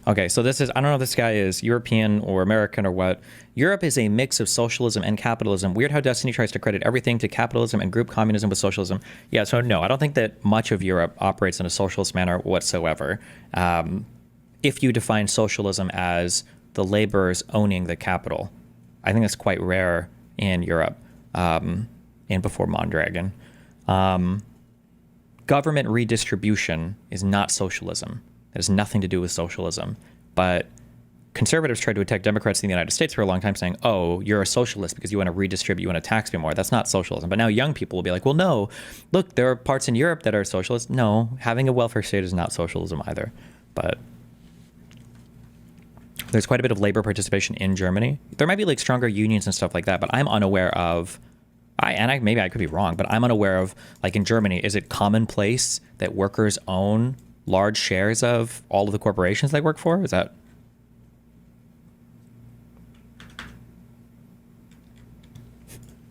S4: Okay, so this is, I don't know if this guy is European or American or what. Europe is a mix of socialism and capitalism. Weird how Destiny tries to credit everything to capitalism and group communism with socialism. Yeah, so no, I don't think that much of Europe operates in a socialist manner whatsoever. If you define socialism as the laborers owning the capital, I think that's quite rare in Europe and before Mondragon. Government redistribution is not socialism. It has nothing to do with socialism. But conservatives tried to attack Democrats in the United States for a long time saying, oh, you're a socialist because you want to redistribute, you want to tax me more. That's not socialism. But now young people will be like, well, no, look, there are parts in Europe that are socialist. No, having a welfare state is not socialism either. But there's quite a bit of labor participation in Germany. There might be like stronger unions and stuff like that, but I'm unaware of, maybe I could be wrong, but I'm unaware of, like in Germany, is it commonplace that workers own large shares of all of the corporations they work for? Is that?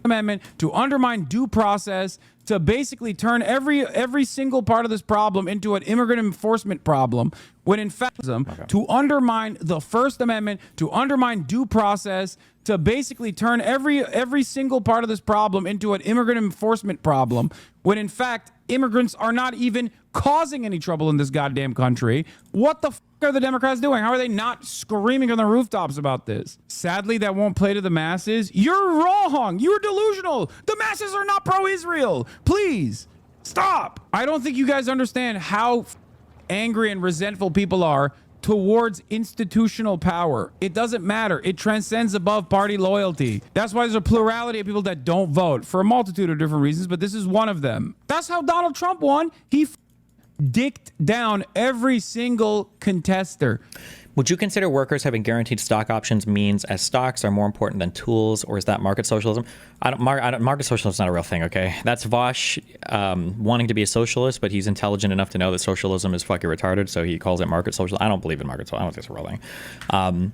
S20: Amendment to undermine due process, to basically turn every single part of this problem into an immigrant enforcement problem, when in fact, to undermine the First Amendment, to undermine due process, to basically turn every single part of this problem into an immigrant enforcement problem, when in fact immigrants are not even causing any trouble in this goddamn country. What the f are the Democrats doing? How are they not screaming on the rooftops about this? Sadly, that won't play to the masses. You're wrong. You're delusional. The masses are not pro-Israel. Please stop. I don't think you guys understand how angry and resentful people are towards institutional power. It doesn't matter. It transcends above party loyalty. That's why there's a plurality of people that don't vote for a multitude of different reasons, but this is one of them. That's how Donald Trump won. He dicked down every single contester.
S4: Would you consider workers having guaranteed stock options means as stocks are more important than tools, or is that market socialism? Market socialism is not a real thing, okay? That's Vosh wanting to be a socialist, but he's intelligent enough to know that socialism is fucking retarded, so he calls it market socialism. I don't believe in market socialism. I don't think it's a real thing.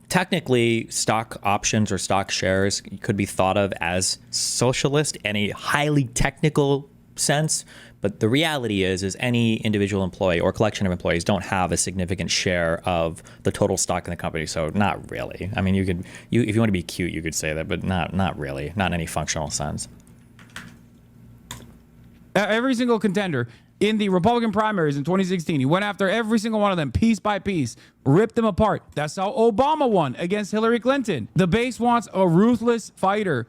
S4: Technically, stock options or stock shares could be thought of as socialist in a highly technical sense, but the reality is any individual employee or collection of employees don't have a significant share of the total stock in the company, so not really. I mean, if you want to be cute, you could say that, but not really, not in any functional sense.
S20: Every single contender in the Republican primaries in 2016, he went after every single one of them piece by piece, ripped them apart. That's how Obama won against Hillary Clinton. The base wants a ruthless fighter.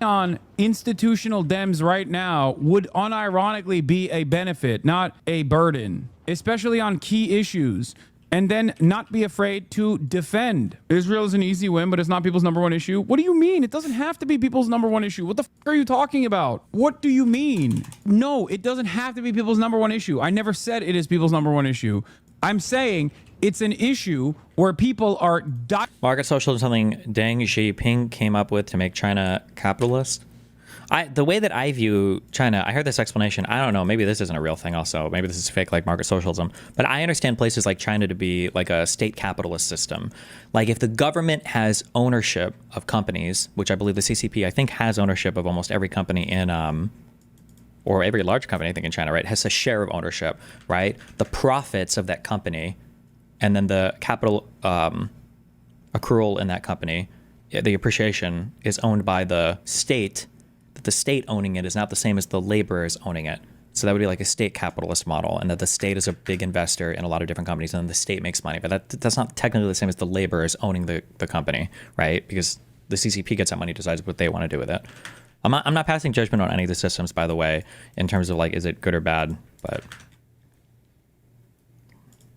S20: On institutional Dems right now would unironically be a benefit, not a burden, especially on key issues. And then not be afraid to defend. Israel is an easy win, but it's not people's number one issue. What do you mean? It doesn't have to be people's number one issue. What the f are you talking about? What do you mean? No, it doesn't have to be people's number one issue. I never said it is people's number one issue. I'm saying it's an issue where people are
S4: market socialism is something Deng Xiaoping came up with to make China capitalist. The way that I view China, I heard this explanation. I don't know. Maybe this isn't a real thing also. Maybe this is fake like market socialism. But I understand places like China to be like a state capitalist system. Like if the government has ownership of companies, which I believe the CCP, I think, has ownership of almost every company in or every large company, I think, in China, right, has a share of ownership, right? The profits of that company and then the capital accrual in that company, the appreciation is owned by the state. That the state owning it is not the same as the laborers owning it. So that would be like a state capitalist model, and that the state is a big investor in a lot of different companies, and then the state makes money. But that's not technically the same as the laborers owning the company, right? Because the CCP gets that money, decides what they want to do with it. I'm not passing judgment on any of the systems, by the way, in terms of like, is it good or bad? But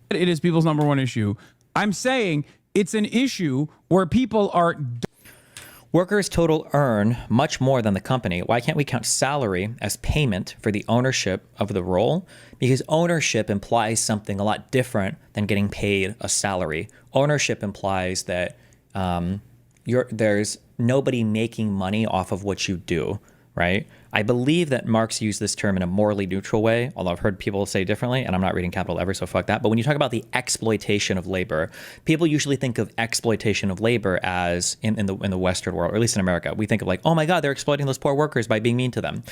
S20: it is people's number one issue. I'm saying it's an issue where people are...
S4: Workers total earn much more than the company. Why can't we count salary as payment for the ownership of the role? Because ownership implies something a lot different than getting paid a salary. Ownership implies that there's nobody making money off of what you do, right? I believe that Marx used this term in a morally neutral way, although I've heard people say differently, and I'm not reading Capital ever, so fuck that. But when you talk about the exploitation of labor, people usually think of exploitation of labor as in the Western world, or at least in America, we think of like, oh my God, they're exploiting those poor workers by being mean to them.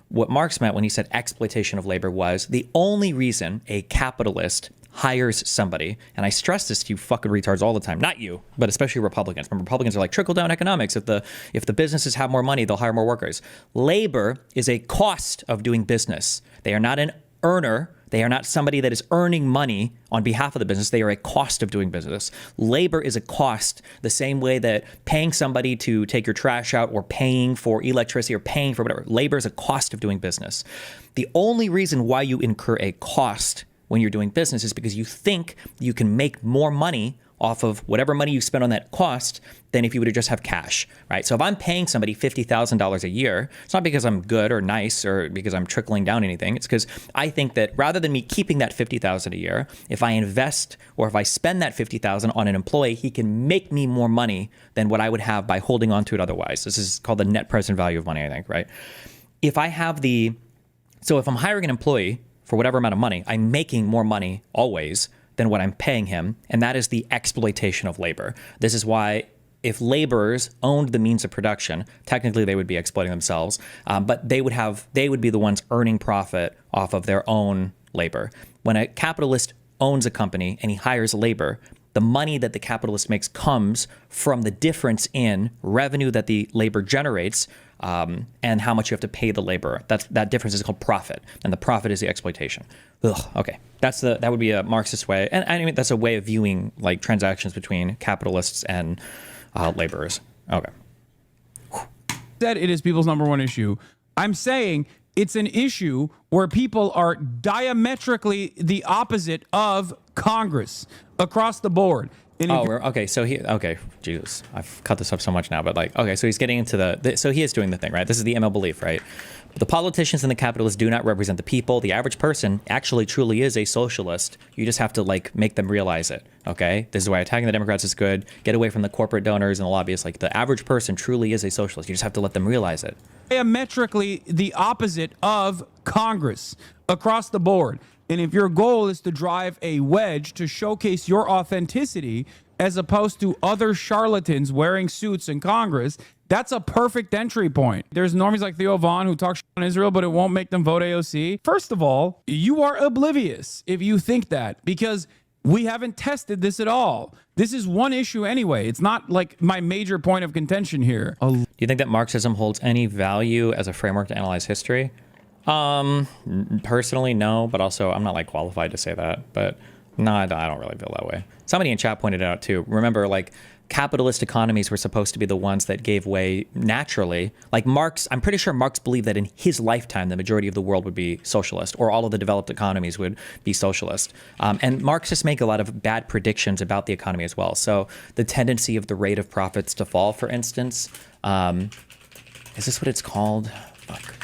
S4: What Marx meant when he said exploitation of labor was the only reason a capitalist hires somebody, and I stress this to you fucking retards all the time, not you, but especially Republicans. Remember, Republicans are like trickle-down economics. If the businesses have more money, they'll hire more workers. Labor is a cost of doing business. They are not an earner. They are not somebody that is earning money on behalf of the business. They are a cost of doing business. Labor is a cost, the same way that paying somebody to take your trash out or paying for electricity or paying for whatever. Labor is a cost of doing business. The only reason why you incur a cost when you're doing business is because you think you can make more money off of whatever money you spend on that cost than if you were to just have cash, right? So if I'm paying somebody $50,000 a year, it's not because I'm good or nice or because I'm trickling down anything. It's because I think that rather than me keeping that $50,000 a year, if I invest or if I spend that $50,000 on an employee, he can make me more money than what I would have by holding on to it otherwise. This is called the net present value of money, I think, right? If I'm hiring an employee for whatever amount of money, I'm making more money always than what I'm paying him. And that is the exploitation of labor. This is why if laborers owned the means of production, technically they would be exploiting themselves, but they would be the ones earning profit off of their own labor. When a capitalist owns a company and he hires labor, the money that the capitalist makes comes from the difference in revenue that the labor generates and how much you have to pay the laborer. That difference is called profit, and the profit is the exploitation. Ugh, okay, that would be a Marxist way, and I mean that's a way of viewing like transactions between capitalists and laborers. Okay.
S20: That it is people's number one issue. I'm saying it's an issue where people are diametrically the opposite of Congress across the board.
S4: Jesus, I've cut this up so much now, but like, okay, so he's getting into so he is doing the thing, right? This is the ML belief, right? The politicians and the capitalists do not represent the people. The average person actually truly is a socialist. You just have to like make them realize it, okay? This is why attacking the Democrats is good. Get away from the corporate donors and the lobbyists. Like the average person truly is a socialist. You just have to let them realize it.
S20: Diametrically the opposite of Congress across the board. And if your goal is to drive a wedge to showcase your authenticity as opposed to other charlatans wearing suits in Congress, that's a perfect entry point. There's normies like Theo Vaughn who talk shit on Israel, but it won't make them vote AOC. First of all, you are oblivious if you think that, because we haven't tested this at all. This is one issue anyway. It's not like my major point of contention here.
S4: Do you think that Marxism holds any value as a framework to analyze history? Personally, no, but also I'm not like qualified to say that, but no, I don't really feel that way. Somebody in chat pointed it out too. Remember, like capitalist economies were supposed to be the ones that gave way naturally. Like Marx, I'm pretty sure Marx believed that in his lifetime, the majority of the world would be socialist, or all of the developed economies would be socialist. And Marxists make a lot of bad predictions about the economy as well. So the tendency of the rate of profits to fall, for instance, is this what it's called? Fuck.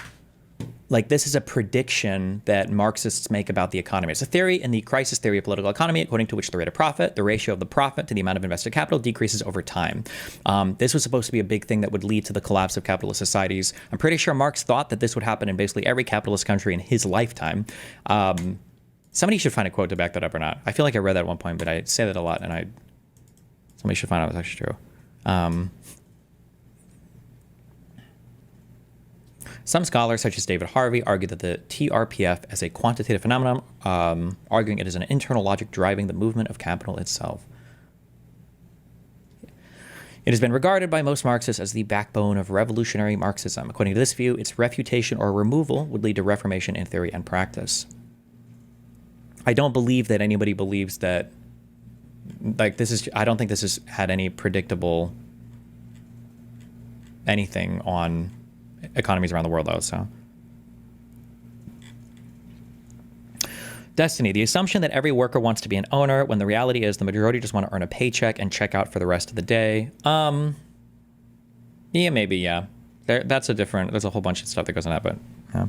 S4: Like this is a prediction that Marxists make about the economy. It's a theory in the crisis theory of political economy, according to which the rate of profit, the ratio of the profit to the amount of invested capital, decreases over time. This was supposed to be a big thing that would lead to the collapse of capitalist societies. I'm pretty sure Marx thought that this would happen in basically every capitalist country in his lifetime. Somebody should find a quote to back that up or not. I feel like I read that at one point, but I say that a lot, and somebody should find out if it's actually true. Some scholars, such as David Harvey, argue that the TRPF is a quantitative phenomenon, arguing it is an internal logic driving the movement of capital itself. It has been regarded by most Marxists as the backbone of revolutionary Marxism. According to this view, its refutation or removal would lead to reformation in theory and practice. I don't believe that anybody believes that, like, I don't think this has had any predictable anything on economies around the world, though, so. Destiny, the assumption that every worker wants to be an owner when the reality is the majority just want to earn a paycheck and check out for the rest of the day. Yeah, maybe, yeah. There's a whole bunch of stuff that goes in that, but yeah.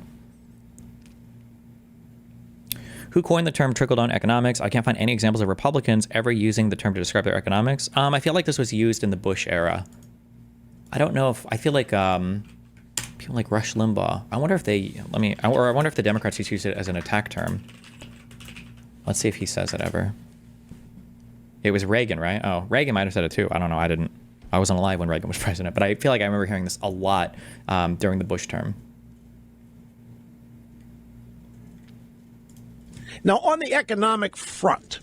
S4: Who coined the term trickle-down economics? I can't find any examples of Republicans ever using the term to describe their economics. I feel like this was used in the Bush era. I don't know if, I feel like people like Rush Limbaugh. I wonder if they, I wonder if the Democrats just use it as an attack term. Let's see if he says it ever. It was Reagan, right? Oh, Reagan might have said it too. I don't know. I wasn't alive when Reagan was president, but I feel like I remember hearing this a lot during the Bush term.
S8: Now, on the economic front,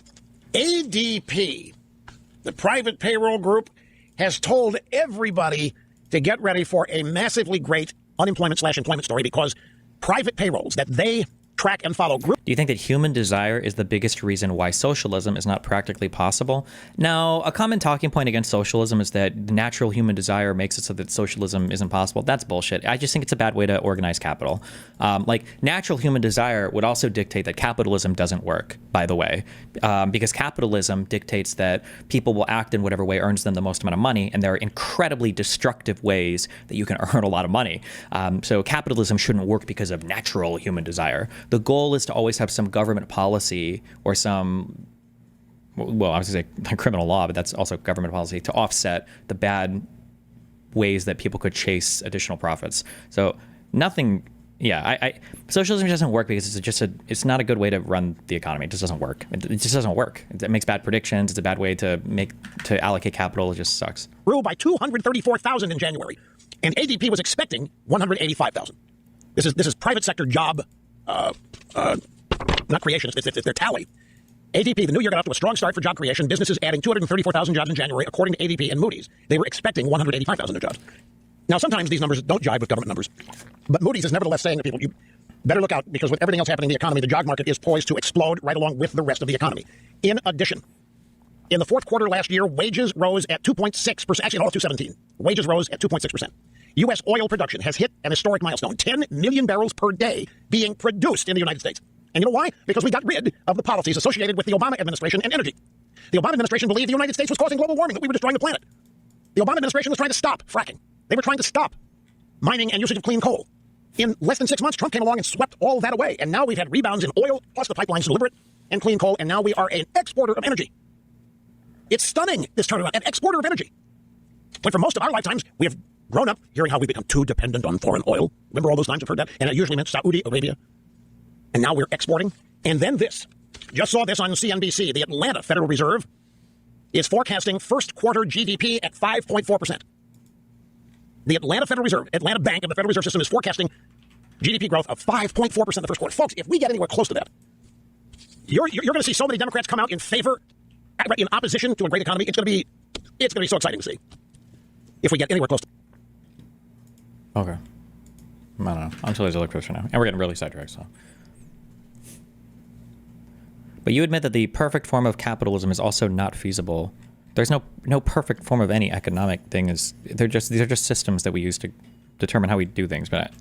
S8: ADP, the private payroll group, has told everybody to get ready for a massively great unemployment/employment story because private payrolls that they track and follow group.
S4: Do you think that human desire is the biggest reason why socialism is not practically possible? Now, a common talking point against socialism is that the natural human desire makes it so that socialism isn't possible. That's bullshit. I just think it's a bad way to organize capital. Like, natural human desire would also dictate that capitalism doesn't work, by the way, because capitalism dictates that people will act in whatever way earns them the most amount of money, and there are incredibly destructive ways that you can earn a lot of money. So capitalism shouldn't work because of natural human desire. The goal is to always have some government policy or some, well, I was going to say criminal law, but that's also government policy to offset the bad ways that people could chase additional profits. So nothing, yeah, socialism doesn't work because it's not a good way to run the economy. It just doesn't work. It just doesn't work. It makes bad predictions. It's a bad way to allocate capital. It just sucks.
S8: Grew by 234,000 in January, and ADP was expecting 185,000. This is private sector job. Not creation, it's their tally. ADP, the new year got off to a strong start for job creation. Businesses adding 234,000 jobs in January, according to ADP and Moody's. They were expecting 185,000 new jobs. Now, sometimes these numbers don't jive with government numbers, but Moody's is nevertheless saying to people, you better look out because with everything else happening in the economy, the job market is poised to explode right along with the rest of the economy. In addition, in the fourth quarter last year, wages rose at 2.6%. Actually, all of 2017. Wages rose at 2.6%. U.S. oil production has hit an historic milestone, 10 million barrels per day being produced in the United States. And you know why? Because we got rid of the policies associated with the Obama administration and energy. The Obama administration believed the United States was causing global warming, that we were destroying the planet. The Obama administration was trying to stop fracking. They were trying to stop mining and usage of clean coal. In less than 6 months, Trump came along and swept all that away. And now we've had rebounds in oil, plus the pipelines to deliver it, and clean coal. And now we are an exporter of energy. It's stunning, this turnaround, an exporter of energy. When for most of our lifetimes, we have grown up hearing how we become too dependent on foreign oil. Remember all those times we've heard that? And it usually meant Saudi Arabia. And now we're exporting. And then this. Just saw this on CNBC. The Atlanta Federal Reserve is forecasting first quarter GDP at 5.4%. The Atlanta Federal Reserve, Atlanta Bank of the Federal Reserve System is forecasting GDP growth of 5.4% the first quarter. Folks, if we get anywhere close to that, you're going to see so many Democrats come out in favor, in opposition to a great economy. It's going to be so exciting to see if we get anywhere close to.
S4: Okay. I don't know. I'm totally look for this right now. And we're getting really sidetracked, so. But you admit that the perfect form of capitalism is also not feasible. There's no perfect form of any economic thing. These are just systems that we use to determine how we do things. But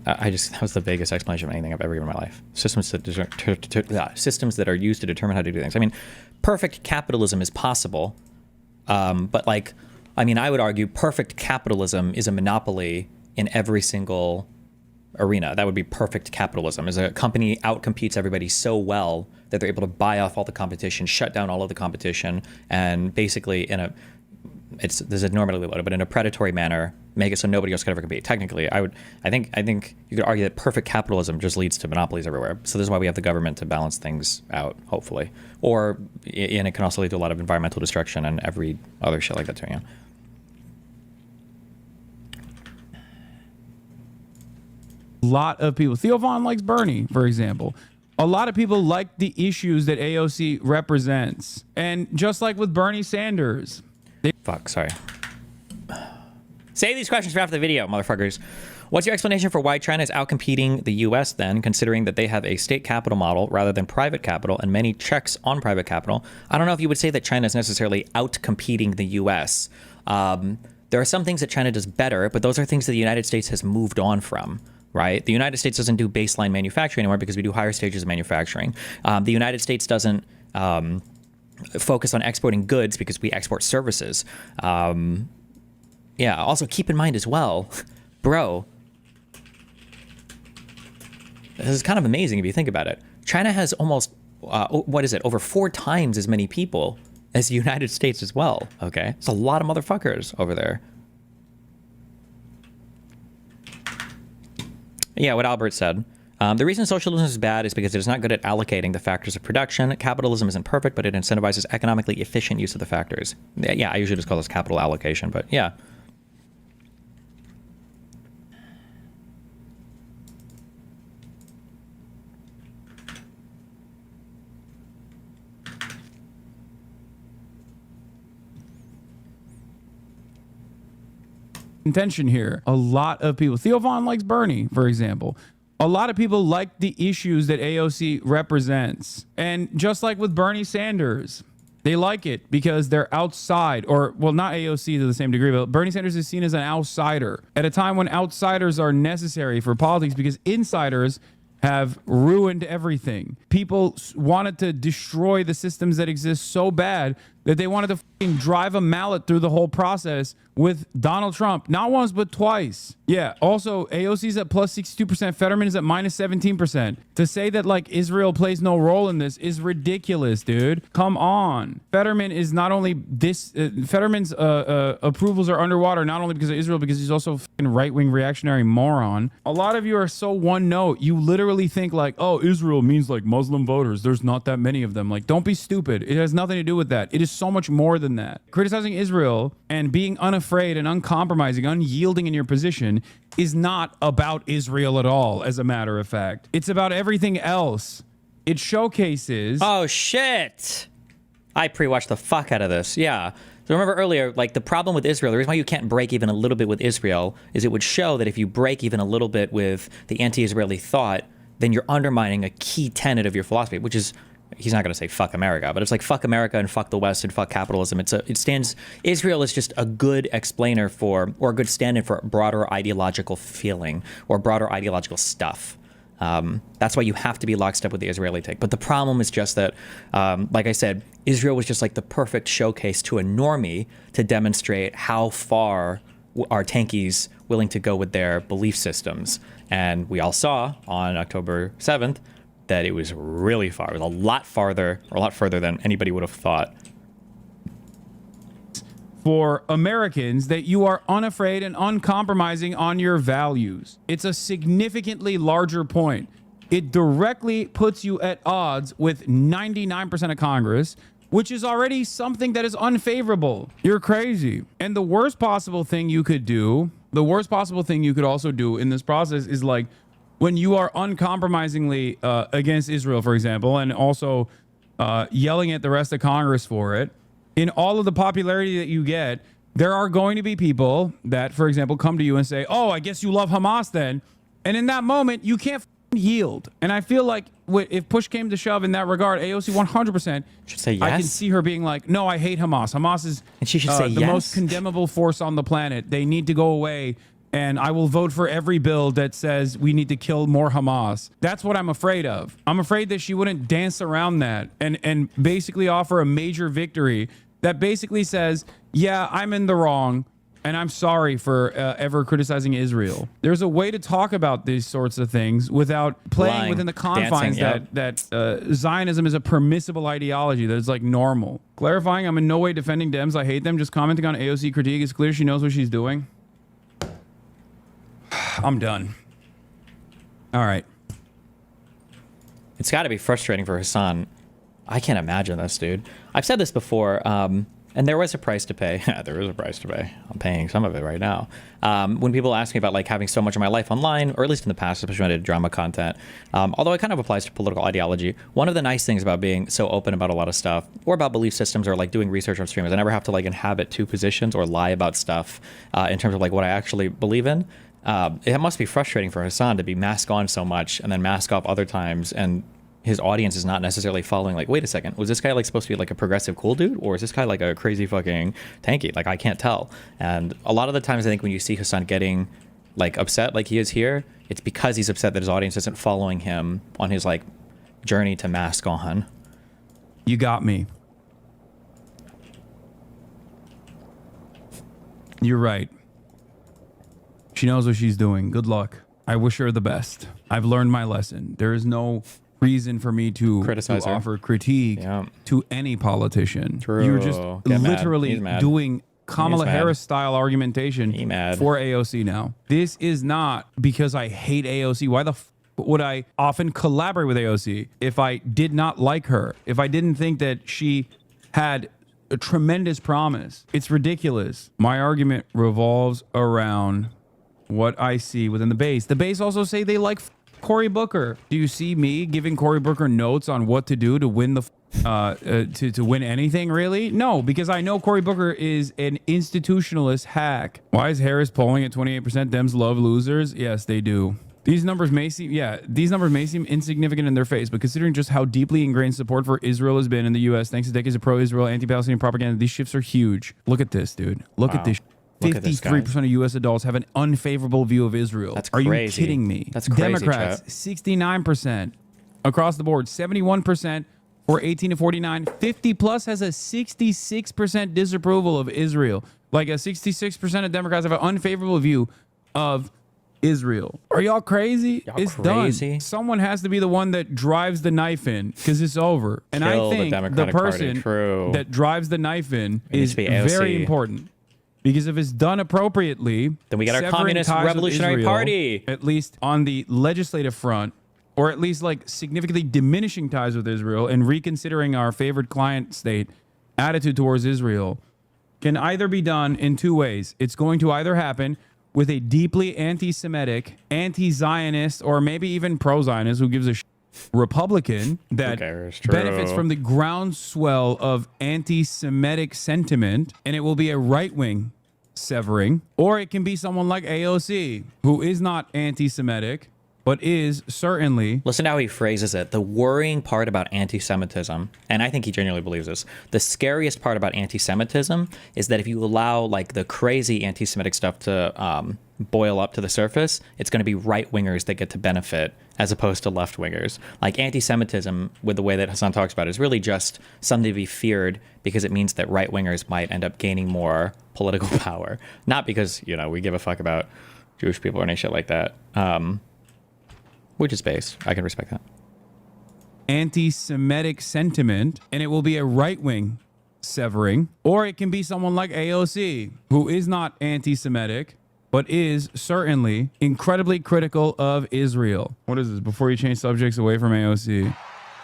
S4: that was the vaguest explanation of anything I've ever given in my life. Systems that are used to determine how to do things. I mean, perfect capitalism is possible, but I would argue perfect capitalism is a monopoly in every single arena. That would be perfect capitalism, as a company outcompetes everybody so well that they're able to buy off all the competition, shut down all of the competition, and basically this is normally loaded, but in a predatory manner, make it so nobody else could ever compete. Technically, I think you could argue that perfect capitalism just leads to monopolies everywhere. So this is why we have the government to balance things out, hopefully. And it can also lead to a lot of environmental destruction and every other shit like that too, yeah.
S20: A lot of people. Theo Von likes Bernie, for example. A lot of people like the issues that AOC represents. And just like with Bernie Sanders.
S4: Sorry. Save these questions for after the video, motherfuckers. What's your explanation for why China is outcompeting the U.S. then, considering that they have a state capital model rather than private capital and many checks on private capital? I don't know if you would say that China is necessarily outcompeting the U.S. There are some things that China does better, but those are things that the United States has moved on from, right? The United States doesn't do baseline manufacturing anymore because we do higher stages of manufacturing. The United States doesn't focus on exporting goods because we export services. Yeah, also keep in mind as well, bro, this is kind of amazing if you think about it. China has almost, over 4 times as many people as the United States as well, okay? It's a lot of motherfuckers over there. Yeah, what Albert said. The reason socialism is bad is because it is not good at allocating the factors of production. Capitalism isn't perfect, but it incentivizes economically efficient use of the factors. Yeah, I usually just call this capital allocation, but yeah.
S20: Intention here. A lot of people, Theo Von likes Bernie, for example. A lot of people like the issues that AOC represents. And just like with Bernie Sanders, they like it because they're outside, or, well, not AOC to the same degree, but Bernie Sanders is seen as an outsider at a time when outsiders are necessary for politics because insiders have ruined everything. People wanted to destroy the systems that exist so bad that they wanted to fucking drive a mallet through the whole process with Donald Trump. Not once, but twice. Yeah, also, AOC's at plus 62%, Fetterman is at minus 17%. To say that, like, Israel plays no role in this is ridiculous, dude. Come on. Fetterman is not only this... Fetterman's approvals are underwater, not only because of Israel, because he's also a fucking right-wing reactionary moron. A lot of you are so one note. You literally think, like, oh, Israel means, like, Muslim voters. There's not that many of them. Like, don't be stupid. It has nothing to do with that. It is so much more than that. Criticizing Israel and being unafraid and uncompromising, unyielding in your position is not about Israel at all, as a matter of fact. It's about everything else. It showcases...
S4: Oh, shit! I pre-watched the fuck out of this, yeah. So remember earlier, like, the problem with Israel, the reason why you can't break even a little bit with Israel is it would show that if you break even a little bit with the anti-Israeli thought, then you're undermining a key tenet of your philosophy, which is... He's not going to say fuck America, but it's like fuck America and fuck the West and fuck capitalism. Israel is just a good explainer for, or a good stand-in for broader ideological feeling or broader ideological stuff. That's why you have to be lockstep with the Israeli take. But the problem is just that, like I said, Israel was just like the perfect showcase to a normie to demonstrate how far are tankies willing to go with their belief systems. And we all saw on October 7th that it was really far. It was a lot farther, or a lot further than anybody would have thought.
S20: For Americans, that you are unafraid and uncompromising on your values. It's a significantly larger point. It directly puts you at odds with 99% of Congress, which is already something that is unfavorable. You're crazy. And the worst possible thing you could do, the worst possible thing you could also do in this process is like, when you are uncompromisingly against Israel, for example, and also yelling at the rest of Congress for it, in all of the popularity that you get, there are going to be people that, for example, come to you and say, oh, I guess you love Hamas then. And in that moment, you can't yield. And I feel like if push came to shove in that regard, AOC 100%
S4: should say yes.
S20: I can see her being like, no, I hate Hamas. Hamas is
S4: and she should say
S20: the most condemnable force on the planet. They need to go away. And I will vote for every bill that says we need to kill more Hamas. That's what I'm afraid of. I'm afraid that she wouldn't dance around that and basically offer a major victory that basically says, yeah, I'm in the wrong and I'm sorry for ever criticizing Israel. There's a way to talk about these sorts of things without playing within the confines that Zionism is a permissible ideology that is like normal. Clarifying, I'm in no way defending Dems. I hate them. Just commenting on AOC critique. It's clear she knows what she's doing. I'm done. All right.
S4: It's got to be frustrating for Hasan. I can't imagine this, dude. I've said this before, and there was a price to pay. There is a price to pay. I'm paying some of it right now. When people ask me about like having so much of my life online, or at least in the past, especially when I did drama content, although it kind of applies to political ideology, one of the nice things about being so open about a lot of stuff, or about belief systems, or like doing research on stream, is I never have to like inhabit 2 positions or lie about stuff in terms of like what I actually believe in. It must be frustrating for Hasan to be mask on so much and then mask off other times, and his audience is not necessarily following, like, wait a second, was this guy like supposed to be like a progressive cool dude, or is this guy like a crazy fucking tanky? Like, I can't tell. And a lot of the times I think when you see Hasan getting like upset like he is here, it's because he's upset that his audience isn't following him on his like journey to mask on.
S20: You got me. You're right. She knows what she's doing. Good luck. I wish her the best. I've learned my lesson. There is no reason for me to
S4: criticize her,
S20: offer critique to any politician.
S4: True.
S20: You're just
S4: Get
S20: literally
S4: mad.
S20: doing Kamala
S4: He's mad.
S20: Harris style argumentation for AOC now. This is not because I hate AOC. Why the f would I often collaborate with AOC if I did not like her? If I didn't think that she had a tremendous promise? It's ridiculous. My argument revolves around what I see within the base. The base also say they like Cory Booker. Do you see me giving Cory Booker notes on what to do to win the to win anything, really? No, because I know Cory Booker is an institutionalist hack. Why is Harris polling at 28%? Dems love losers. Yes, they do. These numbers may seem insignificant in their face, but considering just how deeply ingrained support for Israel has been in the U.S. thanks to decades of pro-Israel, anti-Palestinian propaganda, these shifts are huge. Look at this, dude. Look at this. 53% of U.S. adults have an unfavorable view of Israel.
S4: That's
S20: Are
S4: crazy.
S20: you kidding me?
S4: That's crazy,
S20: Democrats,
S4: chat.
S20: 69% across the board, 71% for 18 to 49. 50 plus has a 66% disapproval of Israel. Like a 66% of Democrats have an unfavorable view of Israel. Are y'all crazy? It's
S4: crazy?
S20: done. Someone has to be the one that drives the knife in because it's over. And
S4: Kill
S20: I
S4: the
S20: think the
S4: Democratic Party.
S20: person
S4: True.
S20: that drives the knife in
S4: It needs
S20: is
S4: to be AOC.
S20: very important. Because if it's done appropriately,
S4: Then we get our
S20: severing
S4: Communist
S20: ties with
S4: Revolutionary
S20: Israel,
S4: Party.
S20: at least on the legislative front, or at least like significantly diminishing ties with Israel and reconsidering our favored client state attitude towards Israel, can either be done in two ways. It's going to either happen with a deeply anti-Semitic, anti-Zionist, or maybe even pro-Zionist who gives a Republican that benefits from the groundswell of anti-Semitic sentiment, and it will be a right-wing severing, or it can be someone like AOC, who is not anti-Semitic, but is certainly...
S4: Listen to how he phrases it. The worrying part about anti-Semitism, and I think he genuinely believes this, the scariest part about anti-Semitism is that if you allow like the crazy anti-Semitic stuff to boil up to the surface, it's going to be right-wingers that get to benefit as opposed to left-wingers. Like anti-Semitism, with the way that Hasan talks about it, is really just something to be feared because it means that right-wingers might end up gaining more political power. Not because, you know, we give a fuck about Jewish people or any shit like that. Which is base. I can respect that.
S20: Anti-Semitic sentiment, and it will be a right-wing severing, or it can be someone like AOC, who is not anti-Semitic, but is certainly incredibly critical of Israel. What is this? Before you change subjects away from AOC.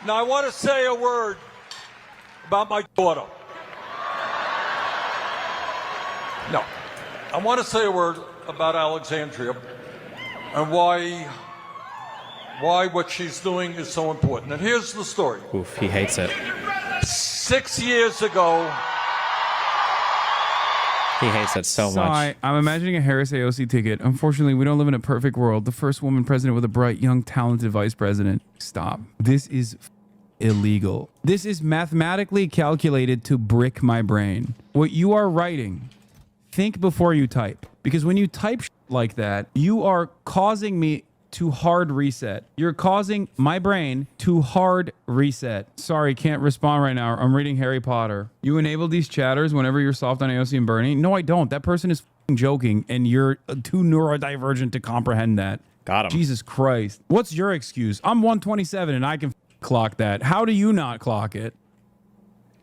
S9: Now, I want to say a word about my daughter. No. I want to say a word about Alexandria and why what she's doing is so important. And here's the story.
S4: Oof, he hates it.
S9: 6 years ago...
S4: He hates it so much.
S20: Sigh, I'm imagining a Harris AOC ticket. Unfortunately, we don't live in a perfect world. The first woman president with a bright, young, talented vice president. Stop. This is illegal. This is mathematically calculated to brick my brain. What you are writing, think before you type. Because when you type like that, you are causing me to hard reset. You're causing my brain to hard reset. Sorry, can't respond right now. I'm reading Harry Potter. You enable these chatters whenever you're soft on AOC and Bernie? No, I don't. That person is f***ing joking, and you're too neurodivergent to comprehend that.
S4: Got him.
S20: Jesus Christ. What's your excuse? I'm 127 and I can clock that. How do you not clock it?